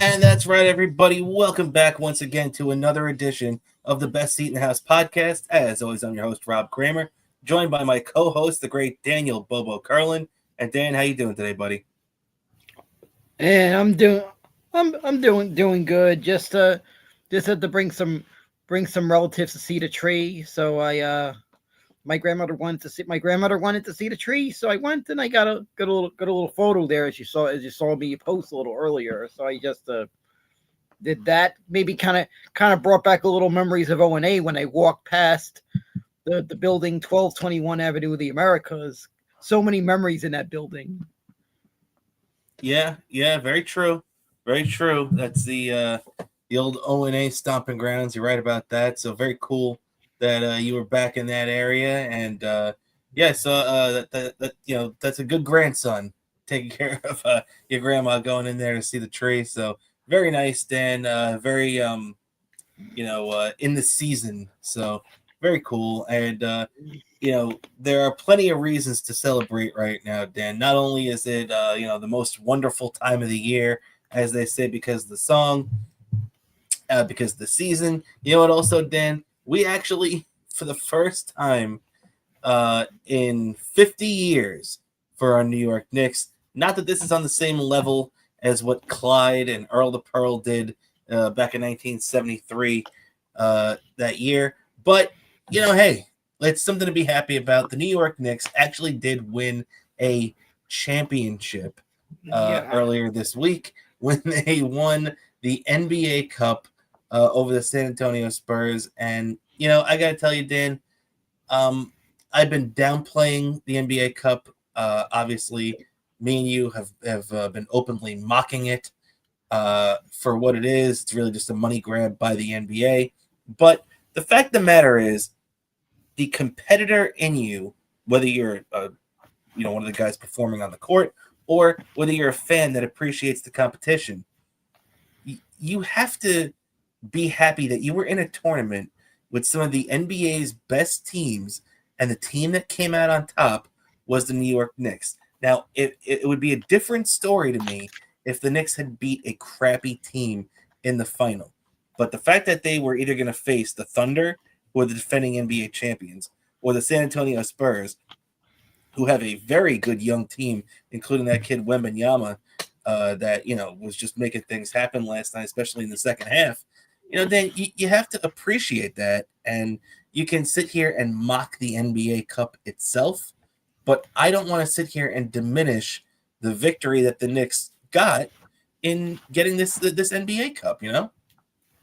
And that's right, everybody. Welcome back once again to another edition of the Best Seat in the House podcast. As always, I'm your host, Rob Kramer, joined by my co-host, the great Daniel Bobo Carlin. And Dan, how you doing today, buddy? And I'm doing good. Just had to bring some relatives to see the tree. So my grandmother wanted to see the tree. So I went and I got a little photo there as you saw me post a little earlier. So I just did that. Maybe kind of brought back a little memories of O&A when I walked past the building 1221 Avenue of the Americas. So many memories in that building. Yeah, very true, very true. That's the old O&A stomping grounds. You're right about that. So very cool that you were back in that area, and yeah, so that's a good grandson taking care of your grandma going in there to see the tree. So very nice, Dan. Very in the season. So very cool. And there are plenty of reasons to celebrate right now, Dan. Not only is it the most wonderful time of the year, as they say, because of the song, because of the season. You know what? Also, Dan, we actually, for the first time in 50 years for our New York Knicks. Not that this is on the same level as what Clyde and Earl the Pearl did back in 1973 that year, but hey, it's something to be happy about. The New York Knicks actually did win a championship Yeah, earlier this week when they won the NBA Cup over the San Antonio Spurs. And I got to tell you, Dan, um, I've been downplaying the NBA Cup. Obviously, me and you have been openly mocking it for what it is. It's really just a money grab by the NBA. But the fact of the matter is, the competitor in you, whether you're one of the guys performing on the court or whether you're a fan that appreciates the competition, you have to be happy that you were in a tournament with some of the NBA's best teams, and the team that came out on top was the New York Knicks. Now, it would be a different story to me if the Knicks had beat a crappy team in the final. But the fact that they were either going to face the Thunder, who are the defending NBA champions, or the San Antonio Spurs, who have a very good young team, including that kid Wembanyama, that was just making things happen last night, especially in the second half. Then you have to appreciate that, and you can sit here and mock the NBA Cup itself, but I don't want to sit here and diminish the victory that the Knicks got in getting this NBA Cup.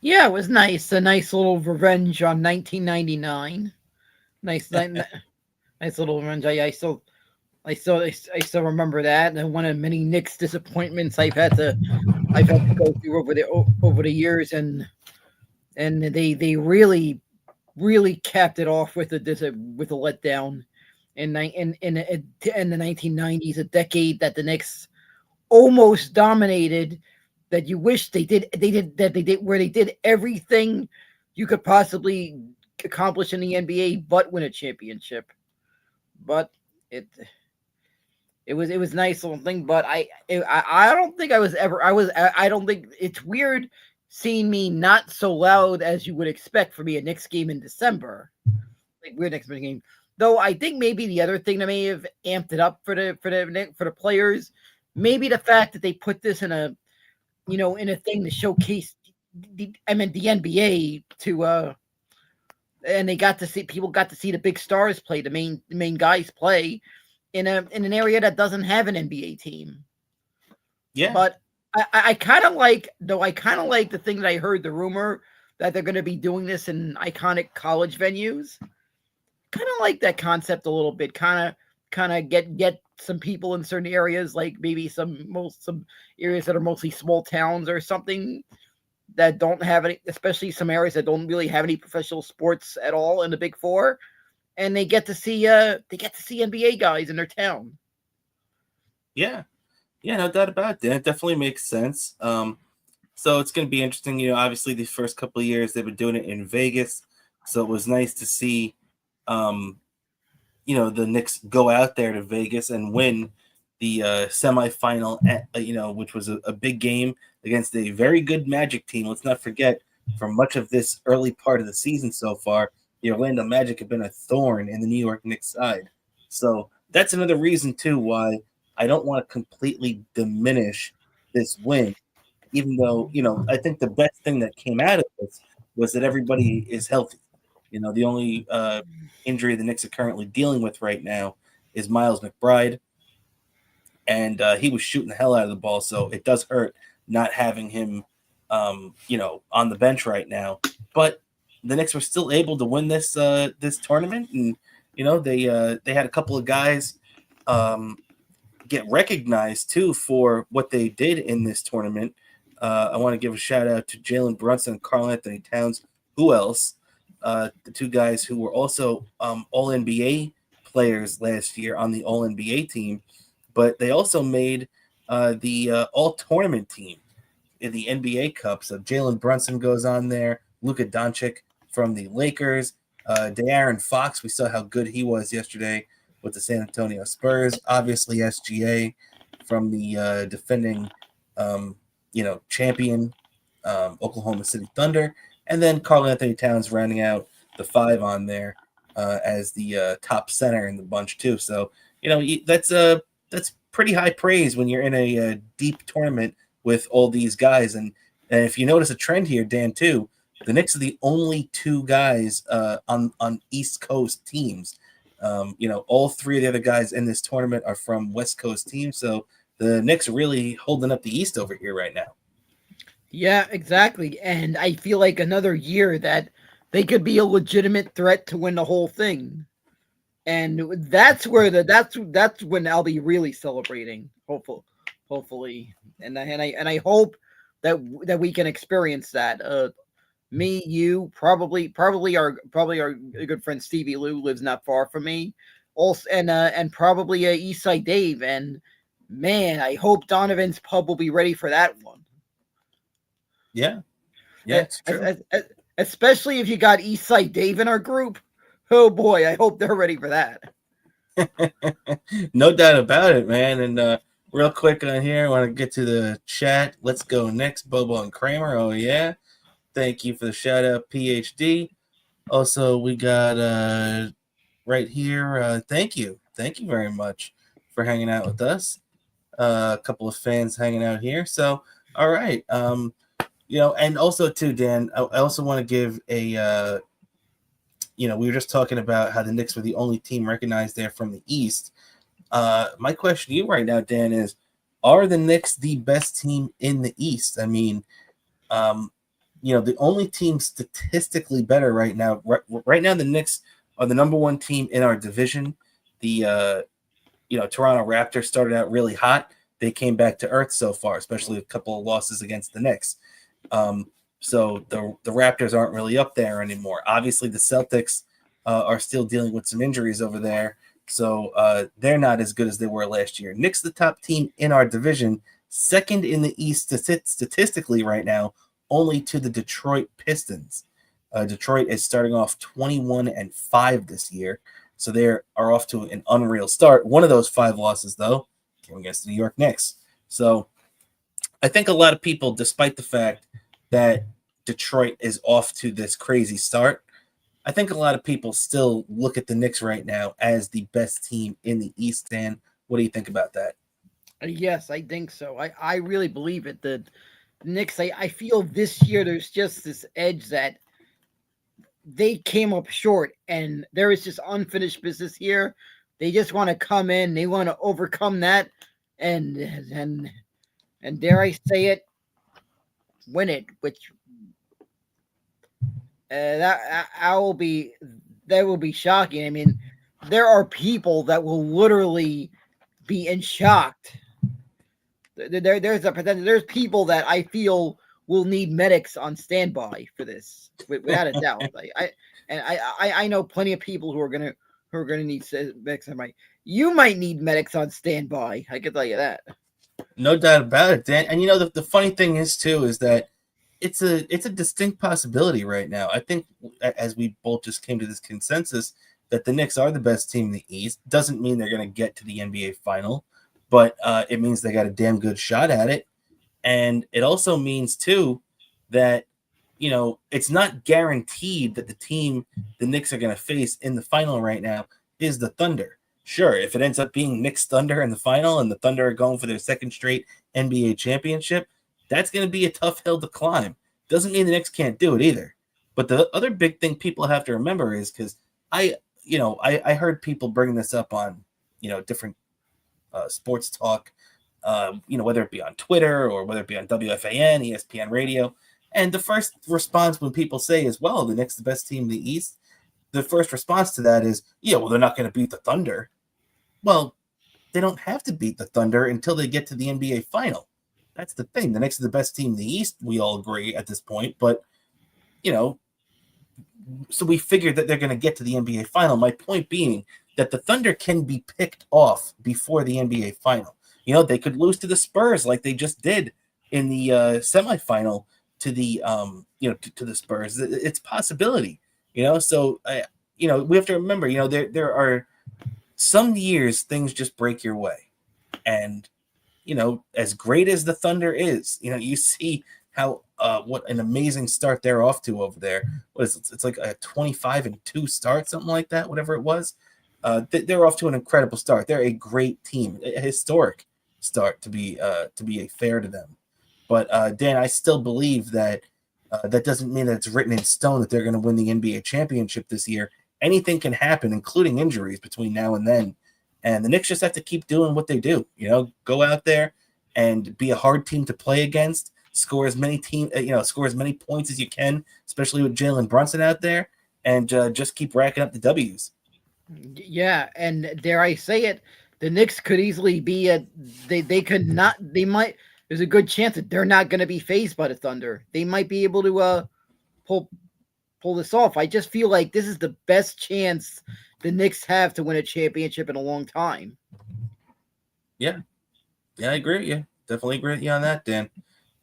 yeah, it was nice. A nice little revenge on 1999. Nice, nice little revenge. I still remember that. And one of many Knicks disappointments I've had to go through over the years, and they really capped it off with a letdown in the 1990s, a decade that the Knicks almost dominated, that you wish they did where they did everything you could possibly accomplish in the NBA but win a championship. But it it was a nice little thing, but I don't think I was ever I don't think it's weird seeing me not so loud as you would expect for me a Knicks game in December. Like weird Knicks game. Though I think maybe the other thing that may have amped it up for the players, maybe the fact that they put this in a thing to showcase the NBA and they got to see people got to see the big stars play, the main guys play in an area that doesn't have an NBA team. Yeah, But I kind of like, though I kind of like the thing that I heard, the rumor that they're going to be doing this in iconic college venues. Kind of like that concept a little bit. Kind of get some people in certain areas, like maybe some areas that are mostly small towns or something, that don't have any, especially some areas that don't really have any professional sports at all in the Big Four, and they get to see NBA guys in their town. yeah, yeah, no doubt about it. That definitely makes sense. So it's going to be interesting. Obviously, these first couple of years they've been doing it in Vegas, so it was nice to see, um, the Knicks go out there to Vegas and win the semifinal. Which was a big game. against a very good Magic team. Let's not forget, for much of this early part of the season so far, the Orlando Magic have been a thorn in the New York Knicks side. So that's another reason too why I don't want to completely diminish this win, even though, I think the best thing that came out of this was that everybody is healthy. The only injury the Knicks are currently dealing with right now is Miles McBride, and he was shooting the hell out of the ball, so it does hurt not having him, on the bench right now. But the Knicks were still able to win this tournament, and they had a couple of guys um, get recognized too for what they did in this tournament. I want to give a shout out to Jalen Brunson and Karl Anthony Towns. Who else? The two guys who were also All NBA players last year on the All NBA team, but they also made the All Tournament team in the NBA Cup. So Jalen Brunson goes on there, Luka Doncic from the Lakers, De'Aaron Fox. We saw how good he was yesterday with the San Antonio Spurs. Obviously, SGA from the defending, champion Oklahoma City Thunder, and then Karl Anthony Towns rounding out the five on there as the top center in the bunch too. So that's pretty high praise when you're in a deep tournament with all these guys. And if you notice a trend here, Dan, too, the Knicks are the only two guys on East Coast teams. All three of the other guys in this tournament are from West Coast teams. So the Knicks are really holding up the East over here right now. Yeah, exactly. And I feel like another year that they could be a legitimate threat to win the whole thing. And that's when I'll be really celebrating. Hopefully, and I hope that we can experience that. Me, you, probably our good friend Stevie Lou lives not far from me. Also, and probably Eastside Dave. And man, I hope Donovan's Pub will be ready for that one. Yeah, yeah, it's true. Especially if you got Eastside Dave in our group. Oh boy, I hope they're ready for that. No doubt about it, man. And real quick on here, I want to get to the chat. Let's go next, Bobo and Cramer. Oh yeah, thank you for the shout out, PhD. Also, we got right here. Thank you very much for hanging out with us. A couple of fans hanging out here. So, all right. And also too, Dan. I also want to give a. We were just talking about how the Knicks were the only team recognized there from the East. My question to you right now, Dan, is: are the Knicks the best team in the East? I mean, the only team statistically better right now. Right now, the Knicks are the number one team in our division. The Toronto Raptors started out really hot. They came back to earth so far, especially a couple of losses against the Knicks. So the Raptors aren't really up there anymore. Obviously, the Celtics are still dealing with some injuries over there, so they're not as good as they were last year. Knicks, the top team in our division, second in the East statistically right now, only to the Detroit Pistons. Detroit is starting off 21-5 this year, so they are off to an unreal start. One of those 5 losses, though, came against the New York Knicks. So I think a lot of people, despite the fact that Detroit is off to this crazy start, I think a lot of people still look at the Knicks right now as the best team in the East. Dan, what do you think about that? Yes, I think so. I really believe it. The Knicks, I feel this year there's just this edge that they came up short and there is just unfinished business here. They just want to come in, they want to overcome that and and and dare I say it, win it, which I will be that will be shocking. I mean, there are people that will literally be in shocked. There's people that I feel will need medics on standby for this, without a doubt. I know plenty of people who are gonna need medics on my. You might need medics on standby. I can tell you that. No doubt about it, Dan. And the funny thing is too is that it's a distinct possibility right now. I think as we both just came to this consensus that the Knicks are the best team in the East. Doesn't mean they're going to get to the NBA final, but it means they got a damn good shot at it. And it also means too that it's not guaranteed that the team the Knicks are going to face in the final right now is the Thunder. Sure, if it ends up being Knicks Thunder in the final and the Thunder are going for their second straight NBA championship, that's going to be a tough hill to climb. Doesn't mean the Knicks can't do it either. But the other big thing people have to remember is because I heard people bring this up on different sports talk, whether it be on Twitter or whether it be on WFAN, ESPN radio. And the first response when people say is, well, the Knicks the best team in the East, the first response to that is, yeah, well, they're not going to beat the Thunder. Well, they don't have to beat the Thunder until they get to the NBA final. That's the thing. The Knicks are the best team in the East, we all agree at this point. But, so we figured that they're going to get to the NBA final. My point being that the Thunder can be picked off before the NBA final. They could lose to the Spurs like they just did in the semifinal to the to the Spurs. It's a possibility. So we have to remember, there are some years things just break your way, and as great as the Thunder is, you see how what an amazing start they're off to over there. It's like a 25-2 start, something like that, whatever it was. They're off to an incredible start. They're a great team, a historic start to be fair to them. But Dan, I still believe that that doesn't mean that it's written in stone that they're going to win the NBA championship this year. Anything can happen, including injuries between now and then. And the Knicks just have to keep doing what they do. Go out there and be a hard team to play against. Score as many points as you can, especially with Jalen Brunson out there, and just keep racking up the W's. Yeah, and dare I say it, the Knicks could easily be they could not they might there's a good chance that they're not going to be phased by the Thunder. They might be able to pull this off. I just feel like this is the best chance the Knicks have to win a championship in a long time. Yeah, I agree with you. Definitely agree with you on that, Dan.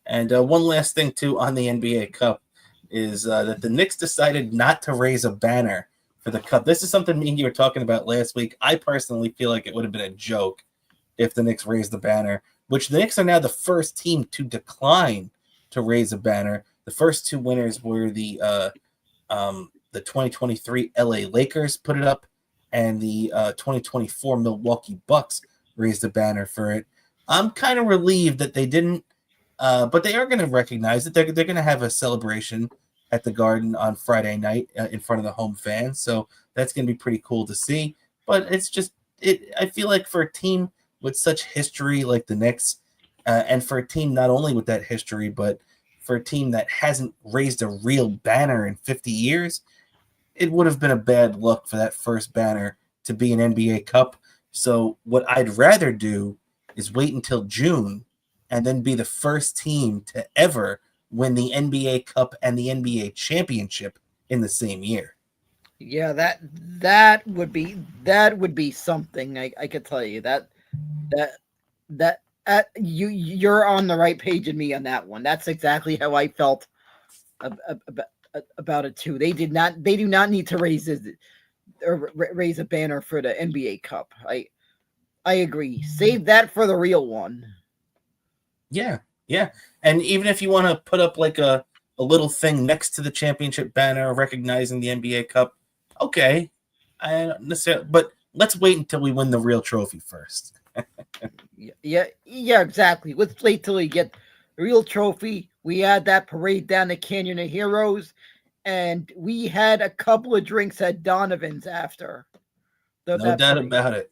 And one last thing too on the NBA Cup is that the Knicks decided not to raise a banner for the Cup. This is something me and you were talking about last week. I personally feel like it would have been a joke if the Knicks raised the banner, which the Knicks are now the first team to decline to raise a banner. The first two winners were the 2023 LA Lakers put it up, and the 2024 Milwaukee Bucks raised a banner for it. I'm kind of relieved that they didn't, but they are going to recognize that they're going to have a celebration at the Garden on Friday night in front of the home fans. So that's going to be pretty cool to see. But it's just, I feel like for a team with such history like the Knicks, and for a team not only with that history, but for a team that hasn't raised a real banner in 50 years, it would have been a bad look for that first banner to be an NBA Cup. So what I'd rather do is wait until June and then be the first team to ever win the NBA Cup and the NBA championship in the same year. Yeah, that would be something. I could tell you that you're on the right page with me on that one. That's exactly how I felt about it too. They do not need to raise a banner for the NBA Cup. I agree. Save that for the real one. Yeah. And even if you want to put up like a little thing next to the championship banner recognizing the NBA Cup, okay. I don't necessarily, but let's wait until we win the real trophy first. Yeah, exactly. Let's wait till we get the real trophy. We had that parade down the Canyon of Heroes, and we had a couple of drinks at Donovan's after. No doubt about it.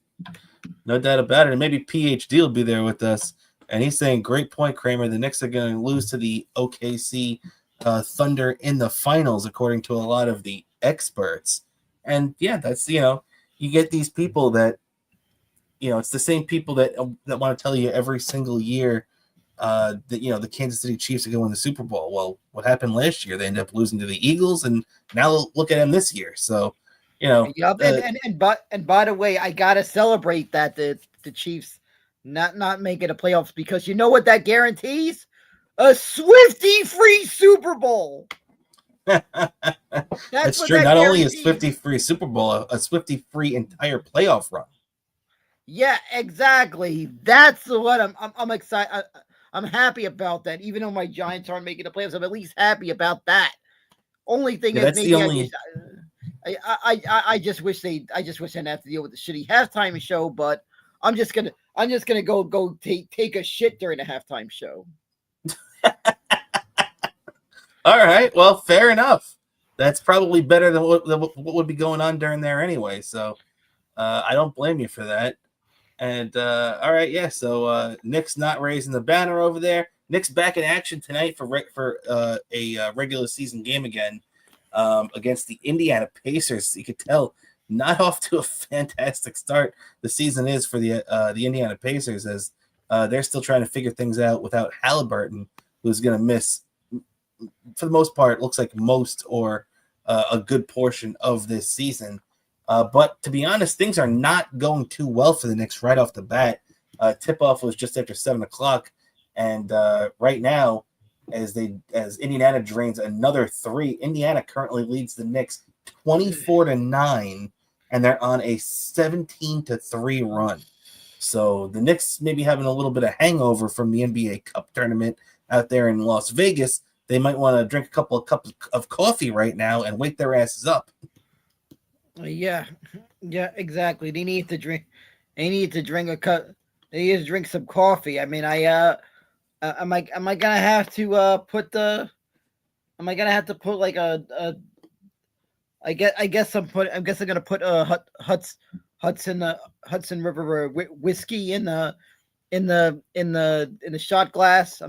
No doubt about it. And maybe PhD will be there with us. And he's saying, great point, Cramer. The Knicks are going to lose to the OKC Thunder in the finals, according to a lot of the experts. And yeah, that's, you get these people that, it's the same people that want to tell you every single year that, the Kansas City Chiefs are going to win the Super Bowl. Well, what happened last year? They ended up losing to the Eagles, and now look at them this year. So, Yep, and by the way, I gotta celebrate that the Chiefs not making the playoffs, because you know what that guarantees? A Swifty free Super Bowl. That's true. Not only a Swifty free Super Bowl, a Swifty free entire playoff run. Yeah, exactly. That's what I'm excited. I'm happy about that. Even though my Giants aren't making the playoffs, I'm at least happy about that. Only thing Yeah, is, that's the maybe only. I just wish they didn't have to deal with the shitty halftime show. But I'm just gonna go take a shit during the halftime show. All right, well, fair enough. That's probably better than what would be going on during there anyway. So I don't blame you for that. And all right, yeah. So Knicks not raising the banner over there. Knicks back in action tonight for a regular season game again against the Indiana Pacers. You could tell not off to a fantastic start the season is for the Indiana Pacers, as they're still trying to figure things out without Halliburton, who's going to miss for the most part. Looks like most or a good portion of this season. But to be honest, things are not going too well for the Knicks right off the bat. Tip-off was just after 7:00, and right now, as Indiana drains another three, Indiana currently leads the Knicks 24-9, and they're on a 17-3 run. So the Knicks maybe having a little bit of hangover from the NBA Cup tournament out there in Las Vegas. They might want to drink a couple of cups of coffee right now and wake their asses up. Yeah, yeah, exactly. They need to drink. They need to drink a cup. They need to drink some coffee. I mean, am I gonna have to put the? Am I gonna have to put like I guess I guess I'm gonna put Hudson River whiskey in the shot glass.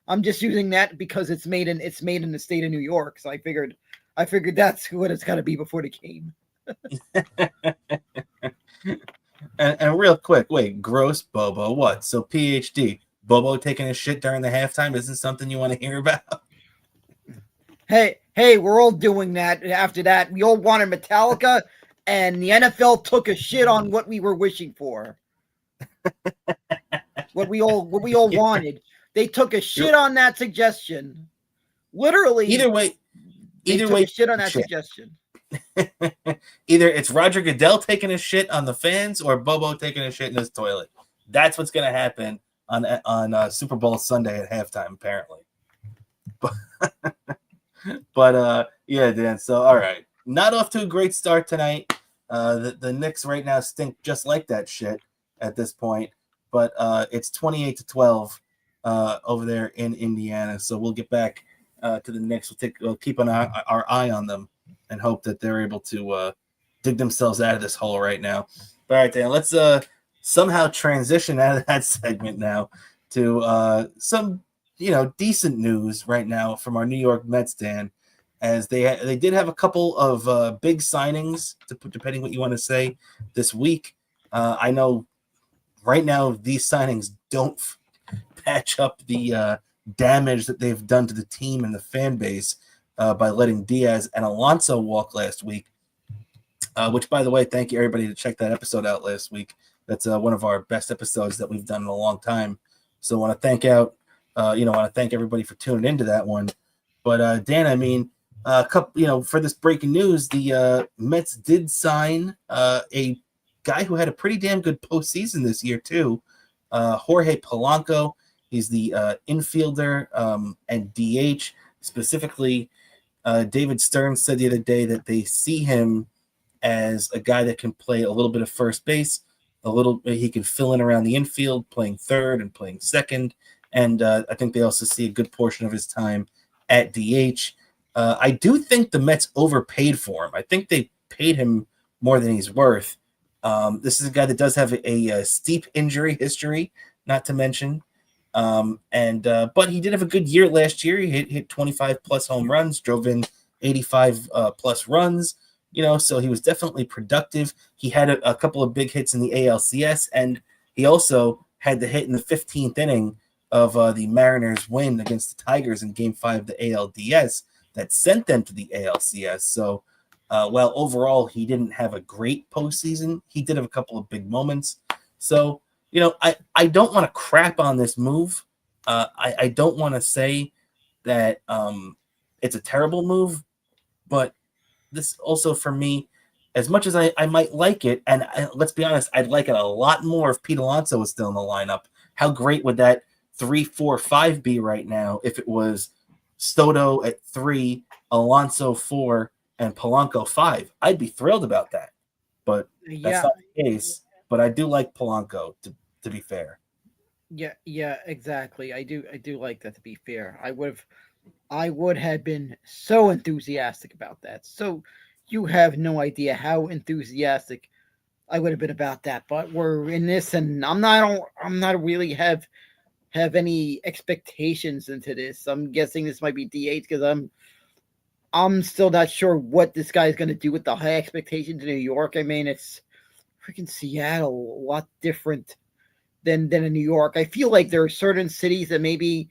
I'm just using that because it's made in the state of New York. So I figured that's what it's got to be before the game. And real quick, wait, gross Bobo, what? So PhD, Bobo taking a shit during the halftime isn't something you want to hear about? Hey, we're all doing that. After that, we all wanted Metallica, and the NFL took a shit on what we were wishing for. what we all wanted. They took a shit on that suggestion. Literally, either way, they took a shit on that suggestion. Either it's Roger Goodell taking a shit on the fans or Bobo taking a shit in his toilet. That's what's going to happen on Super Bowl Sunday at halftime, apparently. But yeah, Dan. So all right, not off to a great start tonight. The Knicks right now stink just like that shit at this point. But it's 28-12 over there in Indiana. So we'll get back to the Knicks. We'll keep our eye on them and hope that they're able to dig themselves out of this hole right now. All right, Dan, let's somehow transition out of that segment now to some decent news right now from our New York Mets, Dan, as they did have a couple of big signings, depending what you want to say, this week. I know right now these signings don't patch up the damage that they've done to the team and the fan base by letting Diaz and Alonso walk last week. Which, by the way, thank you everybody to check that episode out last week. That's one of our best episodes that we've done in a long time. So I want to thank everybody for tuning into that one. But Dan, I mean, for this breaking news, the Mets did sign a guy who had a pretty damn good postseason this year too, Jorge Polanco. He's the infielder and DH. Specifically, David Stern said the other day that they see him as a guy that can play a little bit of first base, he can fill in around the infield, playing third and playing second. And I think they also see a good portion of his time at DH. I do think the Mets overpaid for him. I think they paid him more than he's worth. This is a guy that does have a steep injury history, not to mention. But he did have a good year last year. He hit 25 plus home runs, drove in 85 plus runs. So he was definitely productive. He had a couple of big hits in the ALCS, and he also had the hit in the 15th inning of the Mariners' win against the Tigers in Game 5 of the ALDS that sent them to the ALCS. So while overall he didn't have a great postseason, he did have a couple of big moments. So, I don't want to crap on this move. I don't want to say that it's a terrible move, but this also, for me, as much as I might like it, let's be honest, I'd like it a lot more if Pete Alonso was still in the lineup. How great would that 3, 4, 5B right now if it was Soto at 3, Alonso 4, and Polanco 5. I'd be thrilled about that. But that's Yeah, not the case. But I do like Polanco, to be fair. yeah, exactly. I do like that. To be fair, I would have been so enthusiastic about that. So you have no idea how enthusiastic I would have been about that. But we're in this, and I'm not really have any expectations into this. I'm guessing this might be DH because I'm still not sure what this guy's going to do with the high expectations in New York. I mean, it's freaking Seattle, a lot different than in New York. I feel like there are certain cities that maybe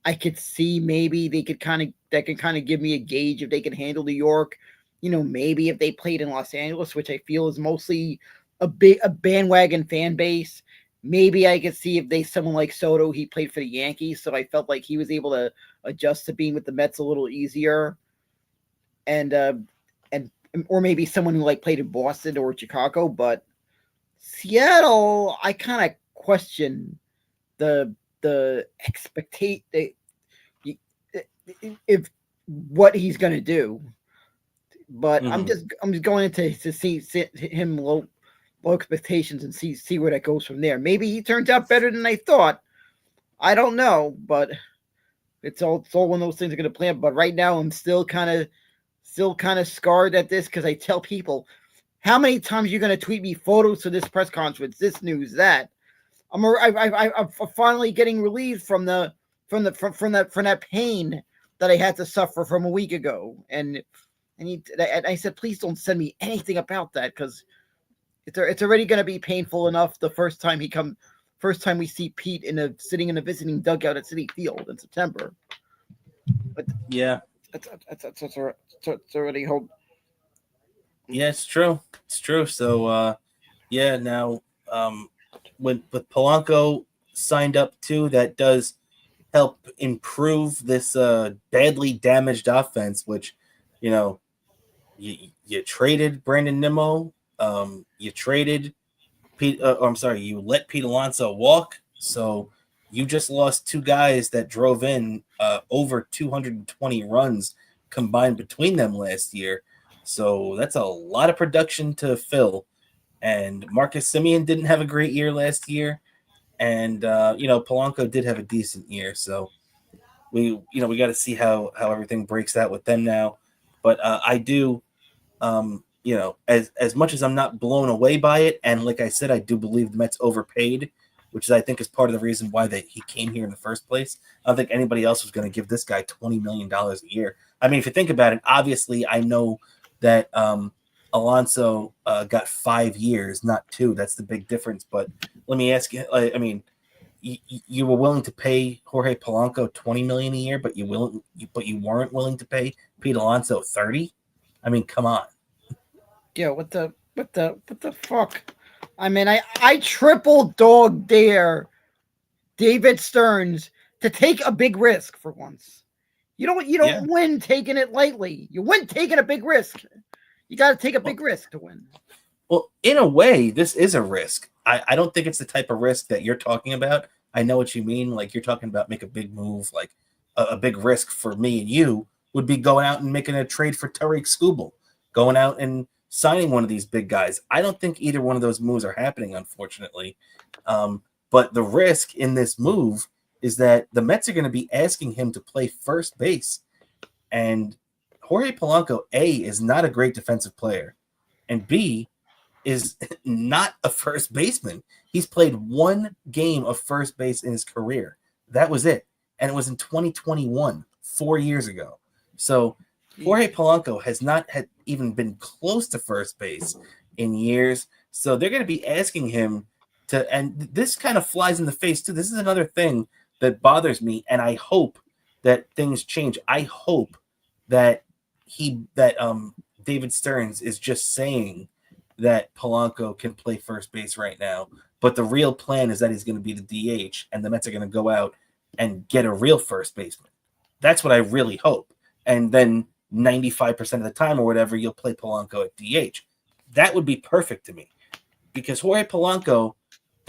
I could see maybe they could kind of that could kind of give me a gauge if they can handle New York. Maybe if they played in Los Angeles, which I feel is mostly a bandwagon fan base. Maybe I could see if they someone like Soto, he played for the Yankees, so I felt like he was able to adjust to being with the Mets a little easier, and and or maybe someone who like played in Boston or Chicago, but Seattle, I kind of question the expectate if what he's gonna do. But Mm-hmm. I'm just going to see him low expectations and see where that goes from there. Maybe he turns out better than I thought. I don't know, but it's all one of those things are gonna play out. But right now, I'm still kind of scarred at this because I tell people how many times you're gonna tweet me photos of this press conference, this news, that. I'm finally getting relieved from that pain that I had to suffer from a week ago, and I said, please don't send me anything about that because it's already going to be painful enough the first time we see Pete sitting in a visiting dugout at Citi Field in September. But Yeah. it's already hope. Yeah, it's true. It's true. So, yeah, now with Polanco signed up too, that does help improve this badly damaged offense, which, you know, you traded Brandon Nimmo, you traded Pete. I'm sorry, you let Pete Alonso walk, so you just lost two guys that drove in over 220 runs combined between them last year. So that's a lot of production to fill. And Marcus Simeon didn't have a great year last year, and Polanco did have a decent year. So we got to see how everything breaks out with them now. But I do as much as I'm not blown away by it, and like I said, I do believe the Mets overpaid, which is I think is part of the reason why he came here in the first place. I don't think anybody else was going to give this guy $20 million a year. I mean, if you think about it, obviously I know that Alonso got 5 years, not two. That's the big difference. But let me ask you, I mean, you were willing to pay Jorge Polanco $20 million a year, but you weren't willing to pay Pete Alonso 30. I mean, come on. Yeah, what the fuck? I mean, I triple dog dare David Stearns to take a big risk for once. You Yeah. don't win taking it lightly. You win taking a big risk. You got to take a Well, big risk to win. well, in a way, this is a risk. I don't think it's the type of risk that you're talking about. I know what you mean. Like you're talking about make a big move, like a big risk for me and you would be going out and making a trade for Tariq Skubal, going out and signing one of these big guys. I don't think either one of those moves are happening, unfortunately. But the risk in this move is that the Mets are going to be asking him to play first base. And Jorge Polanco, A, is not a great defensive player. And B, is not a first baseman. He's played one game of first base in his career. That was it. And it was in 2021, 4 years ago. So Jorge Polanco has not had even been close to first base in years. So they're going to be asking him to, and this kind of flies in the face too. This is another thing that bothers me, and I hope that things change. I hope that David Stearns is just saying that Polanco can play first base right now, but the real plan is that he's going to be the DH, and the Mets are going to go out and get a real first baseman. That's what I really hope. And then 95% of the time or whatever, you'll play Polanco at DH. That would be perfect to me because Jorge Polanco,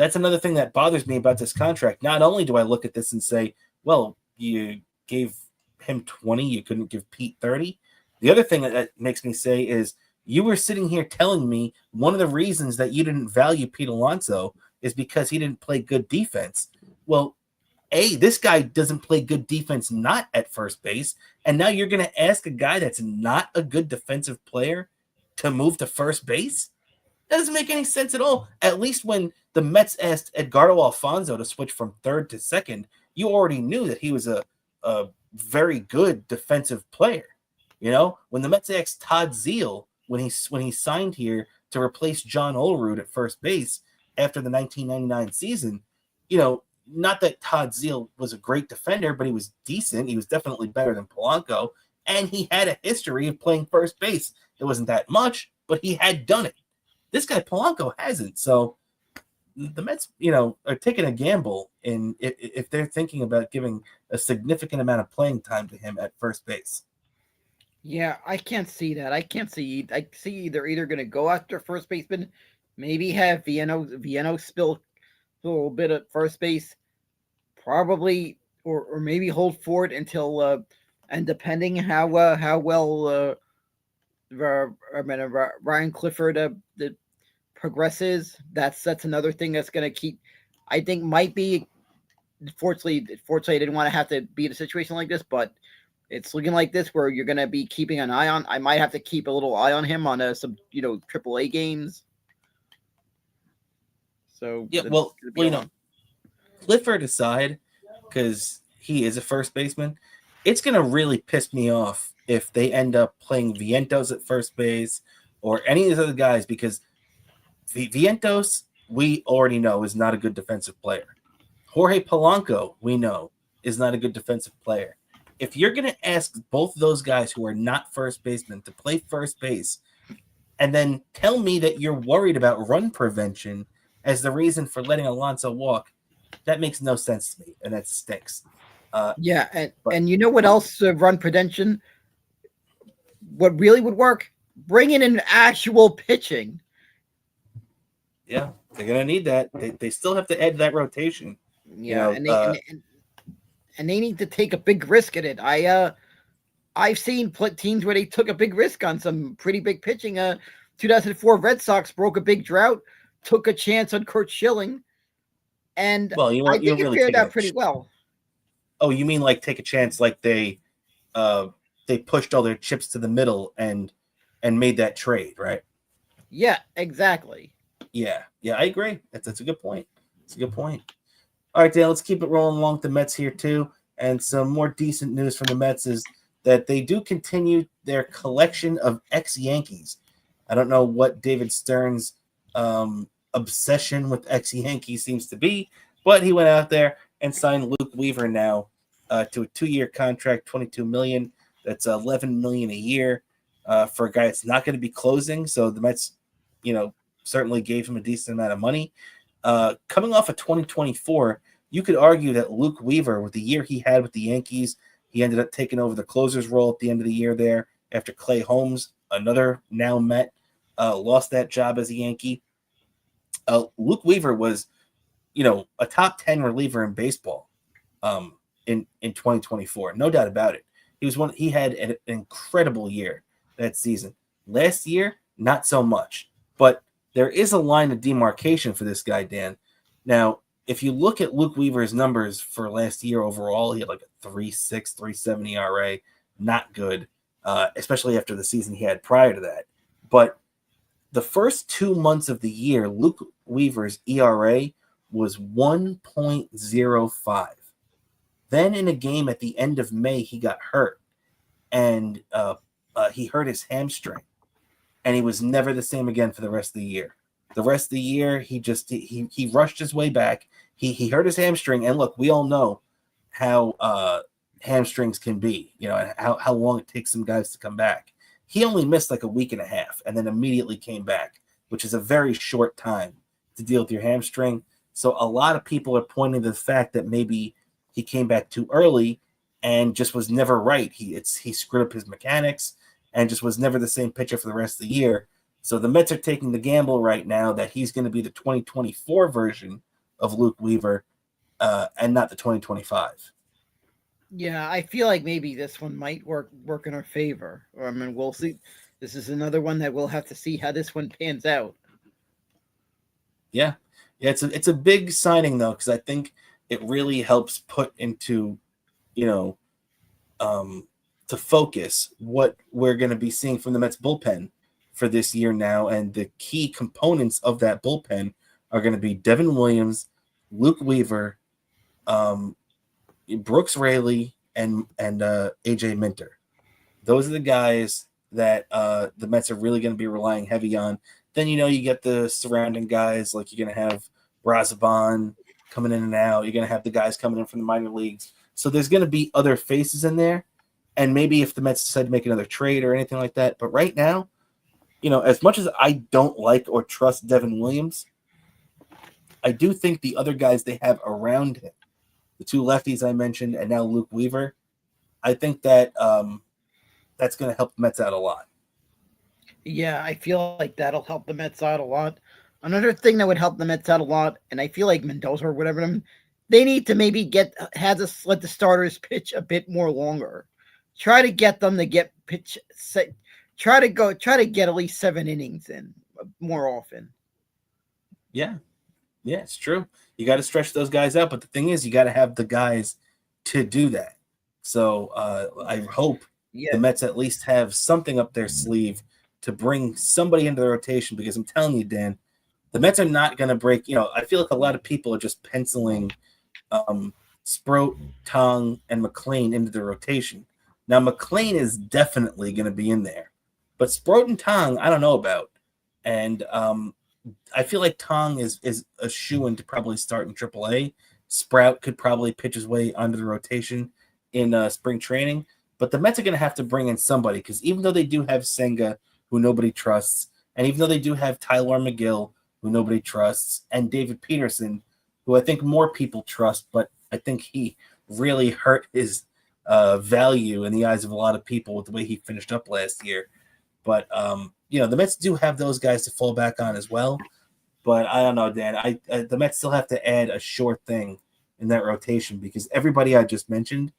that's another thing that bothers me about this contract. Not only do I look at this and say, well, you gave him 20, you couldn't give Pete 30. The other thing that makes me say is you were sitting here telling me one of the reasons that you didn't value Pete Alonso is because he didn't play good defense. Well, this guy doesn't play good defense not at first base, and now you're going to ask a guy that's not a good defensive player to move to first base? That doesn't make any sense at all. At least when the Mets asked Edgardo Alfonso to switch from third to second, you already knew that he was a very good defensive player. You know, when the Mets asked Todd Zeile when he signed here to replace John Olerud at first base after the 1999 season, you know, not that Todd Zeile was a great defender, but he was decent. He was definitely better than Polanco, and he had a history of playing first base. It wasn't that much, but he had done it. This guy Polanco hasn't. So the Mets, are taking a gamble in if they're thinking about giving a significant amount of playing time to him at first base. Yeah, I can't see that. I see either going to go after first baseman, maybe have Vienno spill a little bit at first base, probably, or maybe hold for it until and depending how well Ryan Clifford progresses, that's another thing that's going to keep. I think might be. Fortunately, I didn't want to have to be in a situation like this, but it's looking like this where you're going to be keeping an eye on. I might have to keep a little eye on him on some AAA games. So yeah, well, Clifford aside, because he is a first baseman, it's going to really piss me off if they end up playing Vientos at first base or any of these other guys, because Vientos, we already know, is not a good defensive player. Jorge Polanco, we know, is not a good defensive player. If you're going to ask both those guys who are not first basemen to play first base and then tell me that you're worried about run prevention as the reason for letting Alonso walk, that makes no sense to me, and that stinks. Yeah, and you know what else? Run prevention. What really would work? Bring in an actual pitching. Yeah, they're gonna need that. They still have to add that rotation. Yeah, and they need to take a big risk at it. I've seen teams where they took a big risk on some pretty big pitching. 2004 Red Sox broke a big drought, took a chance on Kurt Schilling, and well, I think it fared out pretty well. Oh, you mean like take a chance, like they pushed all their chips to the middle and made that trade, right? Yeah, exactly. Yeah, I agree. That's a good point. It's a good point. All right, Dan, let's keep it rolling along with the Mets here too. And some more decent news from the Mets is that they do continue their collection of ex-Yankees. I don't know what David Stern's obsession with ex-Yankees seems to be, but he went out there and signed Luke Weaver now to a 2-year contract, $22 million. That's $11 million a year for a guy that's not going to be closing. So the Mets, certainly gave him a decent amount of money. Coming off of 2024, you could argue that Luke Weaver, with the year he had with the Yankees, he ended up taking over the closer's role at the end of the year there after Clay Holmes, another now Met, lost that job as a Yankee. Luke Weaver was, a top 10 reliever in baseball in 2024. No doubt about it. He had an incredible year that season. Last year, not so much. But there is a line of demarcation for this guy, Dan. Now, if you look at Luke Weaver's numbers for last year overall, he had like a 3.6, 3.7 ERA. Not good, especially after the season he had prior to that. But the first 2 months of the year, Luke Weaver's ERA was 1.05. Then in a game at the end of May, he got hurt, and he hurt his hamstring, and he was never the same again for the rest of the year. The rest of the year, he rushed his way back. He hurt his hamstring, and look, we all know how hamstrings can be, and how long it takes some guys to come back. He only missed like a week and a half, and then immediately came back, which is a very short time to deal with your hamstring. So a lot of people are pointing to the fact that maybe he came back too early and just was never right. He screwed up his mechanics and just was never the same pitcher for the rest of the year. So the Mets are taking the gamble right now that he's going to be the 2024 version of Luke Weaver, and not the 2025. Yeah, I feel like maybe this one might work in our favor. Or I mean, we'll see. This is another one that we'll have to see how this one pans out. Yeah, yeah, it's a big signing though, because I think it really helps put into, you know, um, to focus what we're going to be seeing from the Mets bullpen for this year now, and the key components of that bullpen are going to be Devin Williams, Luke Weaver, um, Brooks Raley, and AJ Minter. Those are the guys that the Mets are really going to be relying heavy on. Then you get the surrounding guys, like you're going to have Brazaban coming in and out. You're going to have the guys coming in from the minor leagues. So there's going to be other faces in there, and maybe if the Mets decide to make another trade or anything like that. But right now, as much as I don't like or trust Devin Williams, I do think the other guys they have around him, the two lefties I mentioned, and now Luke Weaver, I think that that's going to help the Mets out a lot. Yeah, I feel like that'll help the Mets out a lot. Another thing that would help the Mets out a lot, and I feel like Mendoza or whatever them, they need to maybe let the starters pitch a bit more longer. Try to get them to get pitch set. Try to get at least 7 innings in more often. Yeah, yeah, it's true. You got to stretch those guys out, but the thing is, you got to have the guys to do that. So I hope the Yeah, Mets at least have something up their sleeve to bring somebody into the rotation, because I'm telling you, Dan, the Mets are not going to break. I feel like a lot of people are just penciling um, Sproat, Tong, and McLean into the rotation. Now, McLean is definitely going to be in there, but Sproat and Tong, I don't know about. And I feel like Tong is a shoe-in to probably start in AAA. Sprout could probably pitch his way onto the rotation in spring training, but the Mets are going to have to bring in somebody, because even though they do have Senga, who nobody trusts, and even though they do have Tyler McGill, who nobody trusts, and David Peterson, who I think more people trust, but I think he really hurt his value in the eyes of a lot of people with the way he finished up last year. But the Mets do have those guys to fall back on as well. But I don't know, Dan. The Mets still have to add a sure thing in that rotation, because everybody I just mentioned,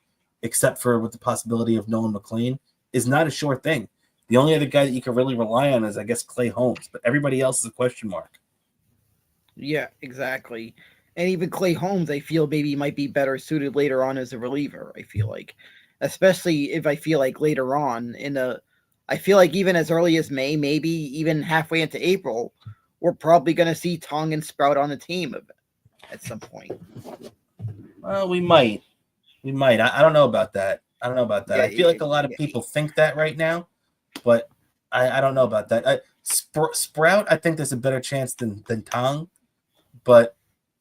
except for with the possibility of Nolan McLean, is not a sure thing. The only other guy that you can really rely on is, I guess, Clay Holmes, but everybody else is a question mark. yeah, exactly. And even Clay Holmes, I feel maybe might be better suited later on as a reliever. I feel like, especially if I feel like later on I feel like even as early as May, maybe even halfway into April, we're probably going to see Tong and Sprout on the team at some point. Well, we might. We might. I don't know about that. I don't know about that. Yeah, I feel like a lot of people think that right now, but I don't know about that. Sprout, I think there's a better chance than Tong, but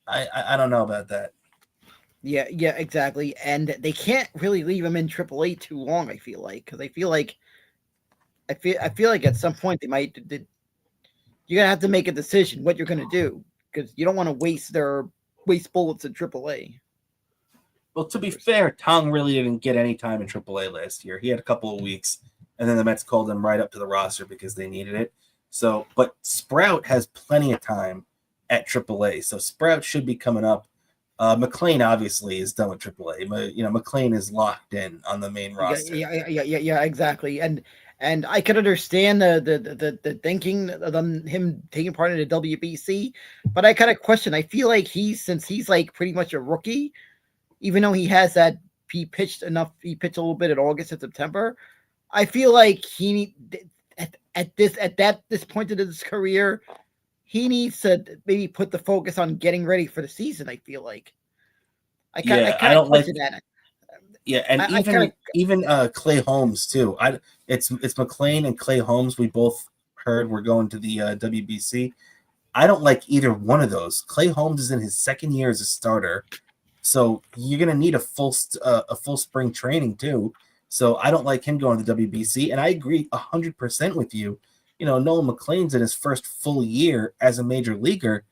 I don't know about that. yeah, exactly. And they can't really leave him in AAA too long. I feel like because I feel like at some point you're gonna have to make a decision what you're gonna do because you don't want to waste bullets in AAA. Well, to be fair, Tong really didn't get any time in AAA last year. He had a couple of weeks, and then the Mets called him right up to the roster because they needed it. So, but Sprout has plenty of time at AAA, so Sprout should be coming up. McLean obviously is done with AAA. McLean is locked in on the main Yeah, roster. yeah, exactly. And I could understand the thinking of him taking part in the WBC, but I kind of question. I feel like since he's like pretty much a rookie, even though he pitched a little bit in August and September. I feel like at this point in his career, he needs to maybe put the focus on getting ready for the season. I feel like I Yeah, I kind of don't like. question that. Yeah, and I kind of even Clay Holmes too. It's McLean and Clay Holmes. We both heard we're going to the WBC. I don't like either one of those. Clay Holmes is in his second year as a starter, so you're gonna need a full spring training too. So I don't like him going to the WBC, and I agree 100% with you. Nolan McLean's in his first full year as a major leaguer.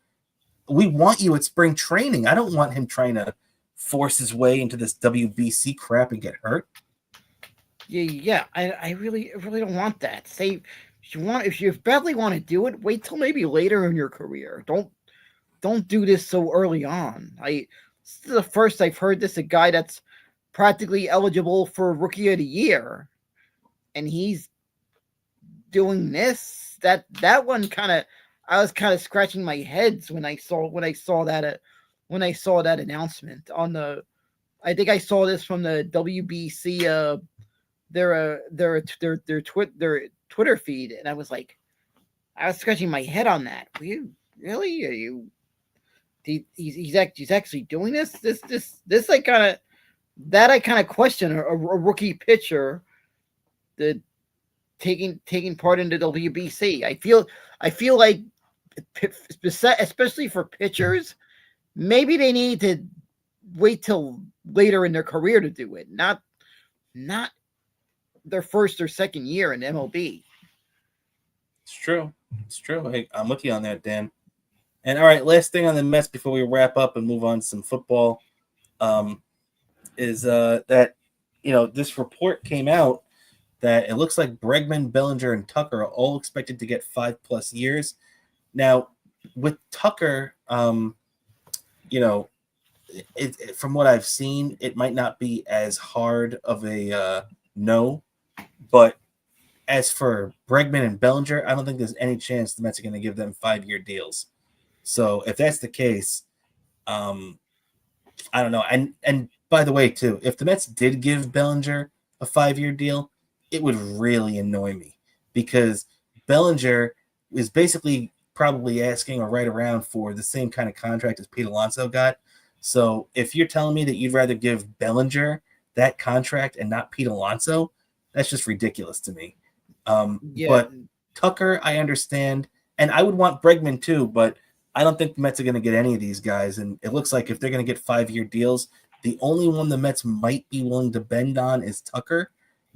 We want you at spring training. I don't want him trying to force his way into this WBC crap and get hurt. yeah. I really don't want that. Say if you badly want to do it, wait till maybe later in your career. don't do this so early on. This is the first I've heard this a guy that's practically eligible for Rookie of the Year, and he's doing this. That one kind of, I was kind of scratching my heads when I saw that announcement on the. I think I saw this from the WBC their Twitter feed, and I was scratching my head on that. Were you really? Are you? He's actually doing this. This I kind of that I kind of question a rookie pitcher the taking part in the WBC. I feel like especially for pitchers, maybe they need to wait till later in their career to do it, not their first or second year in MLB. It's true. It's true. Hey, I'm with you on that, Dan. And all right, last thing on the Mets before we wrap up and move on to some football, is that this report came out that it looks like Bregman, Bellinger, and Tucker are all expected to get 5+ years. Now, with Tucker, from what I've seen, it might not be as hard of a no, but as for Bregman and Bellinger, I don't think there's any chance the Mets are going to give them 5-year deals. So if that's the case, I don't know. And by the way, too, if the Mets did give Bellinger a 5-year deal, it would really annoy me because Bellinger is basically probably asking or right around for the same kind of contract as Pete Alonso got. So if you're telling me that you'd rather give Bellinger that contract and not Pete Alonso, that's just ridiculous to me. But Tucker, I understand. And I would want Bregman too, but I don't think the Mets are going to get any of these guys. And it looks like if they're going to get 5-year deals, the only one the Mets might be willing to bend on is Tucker,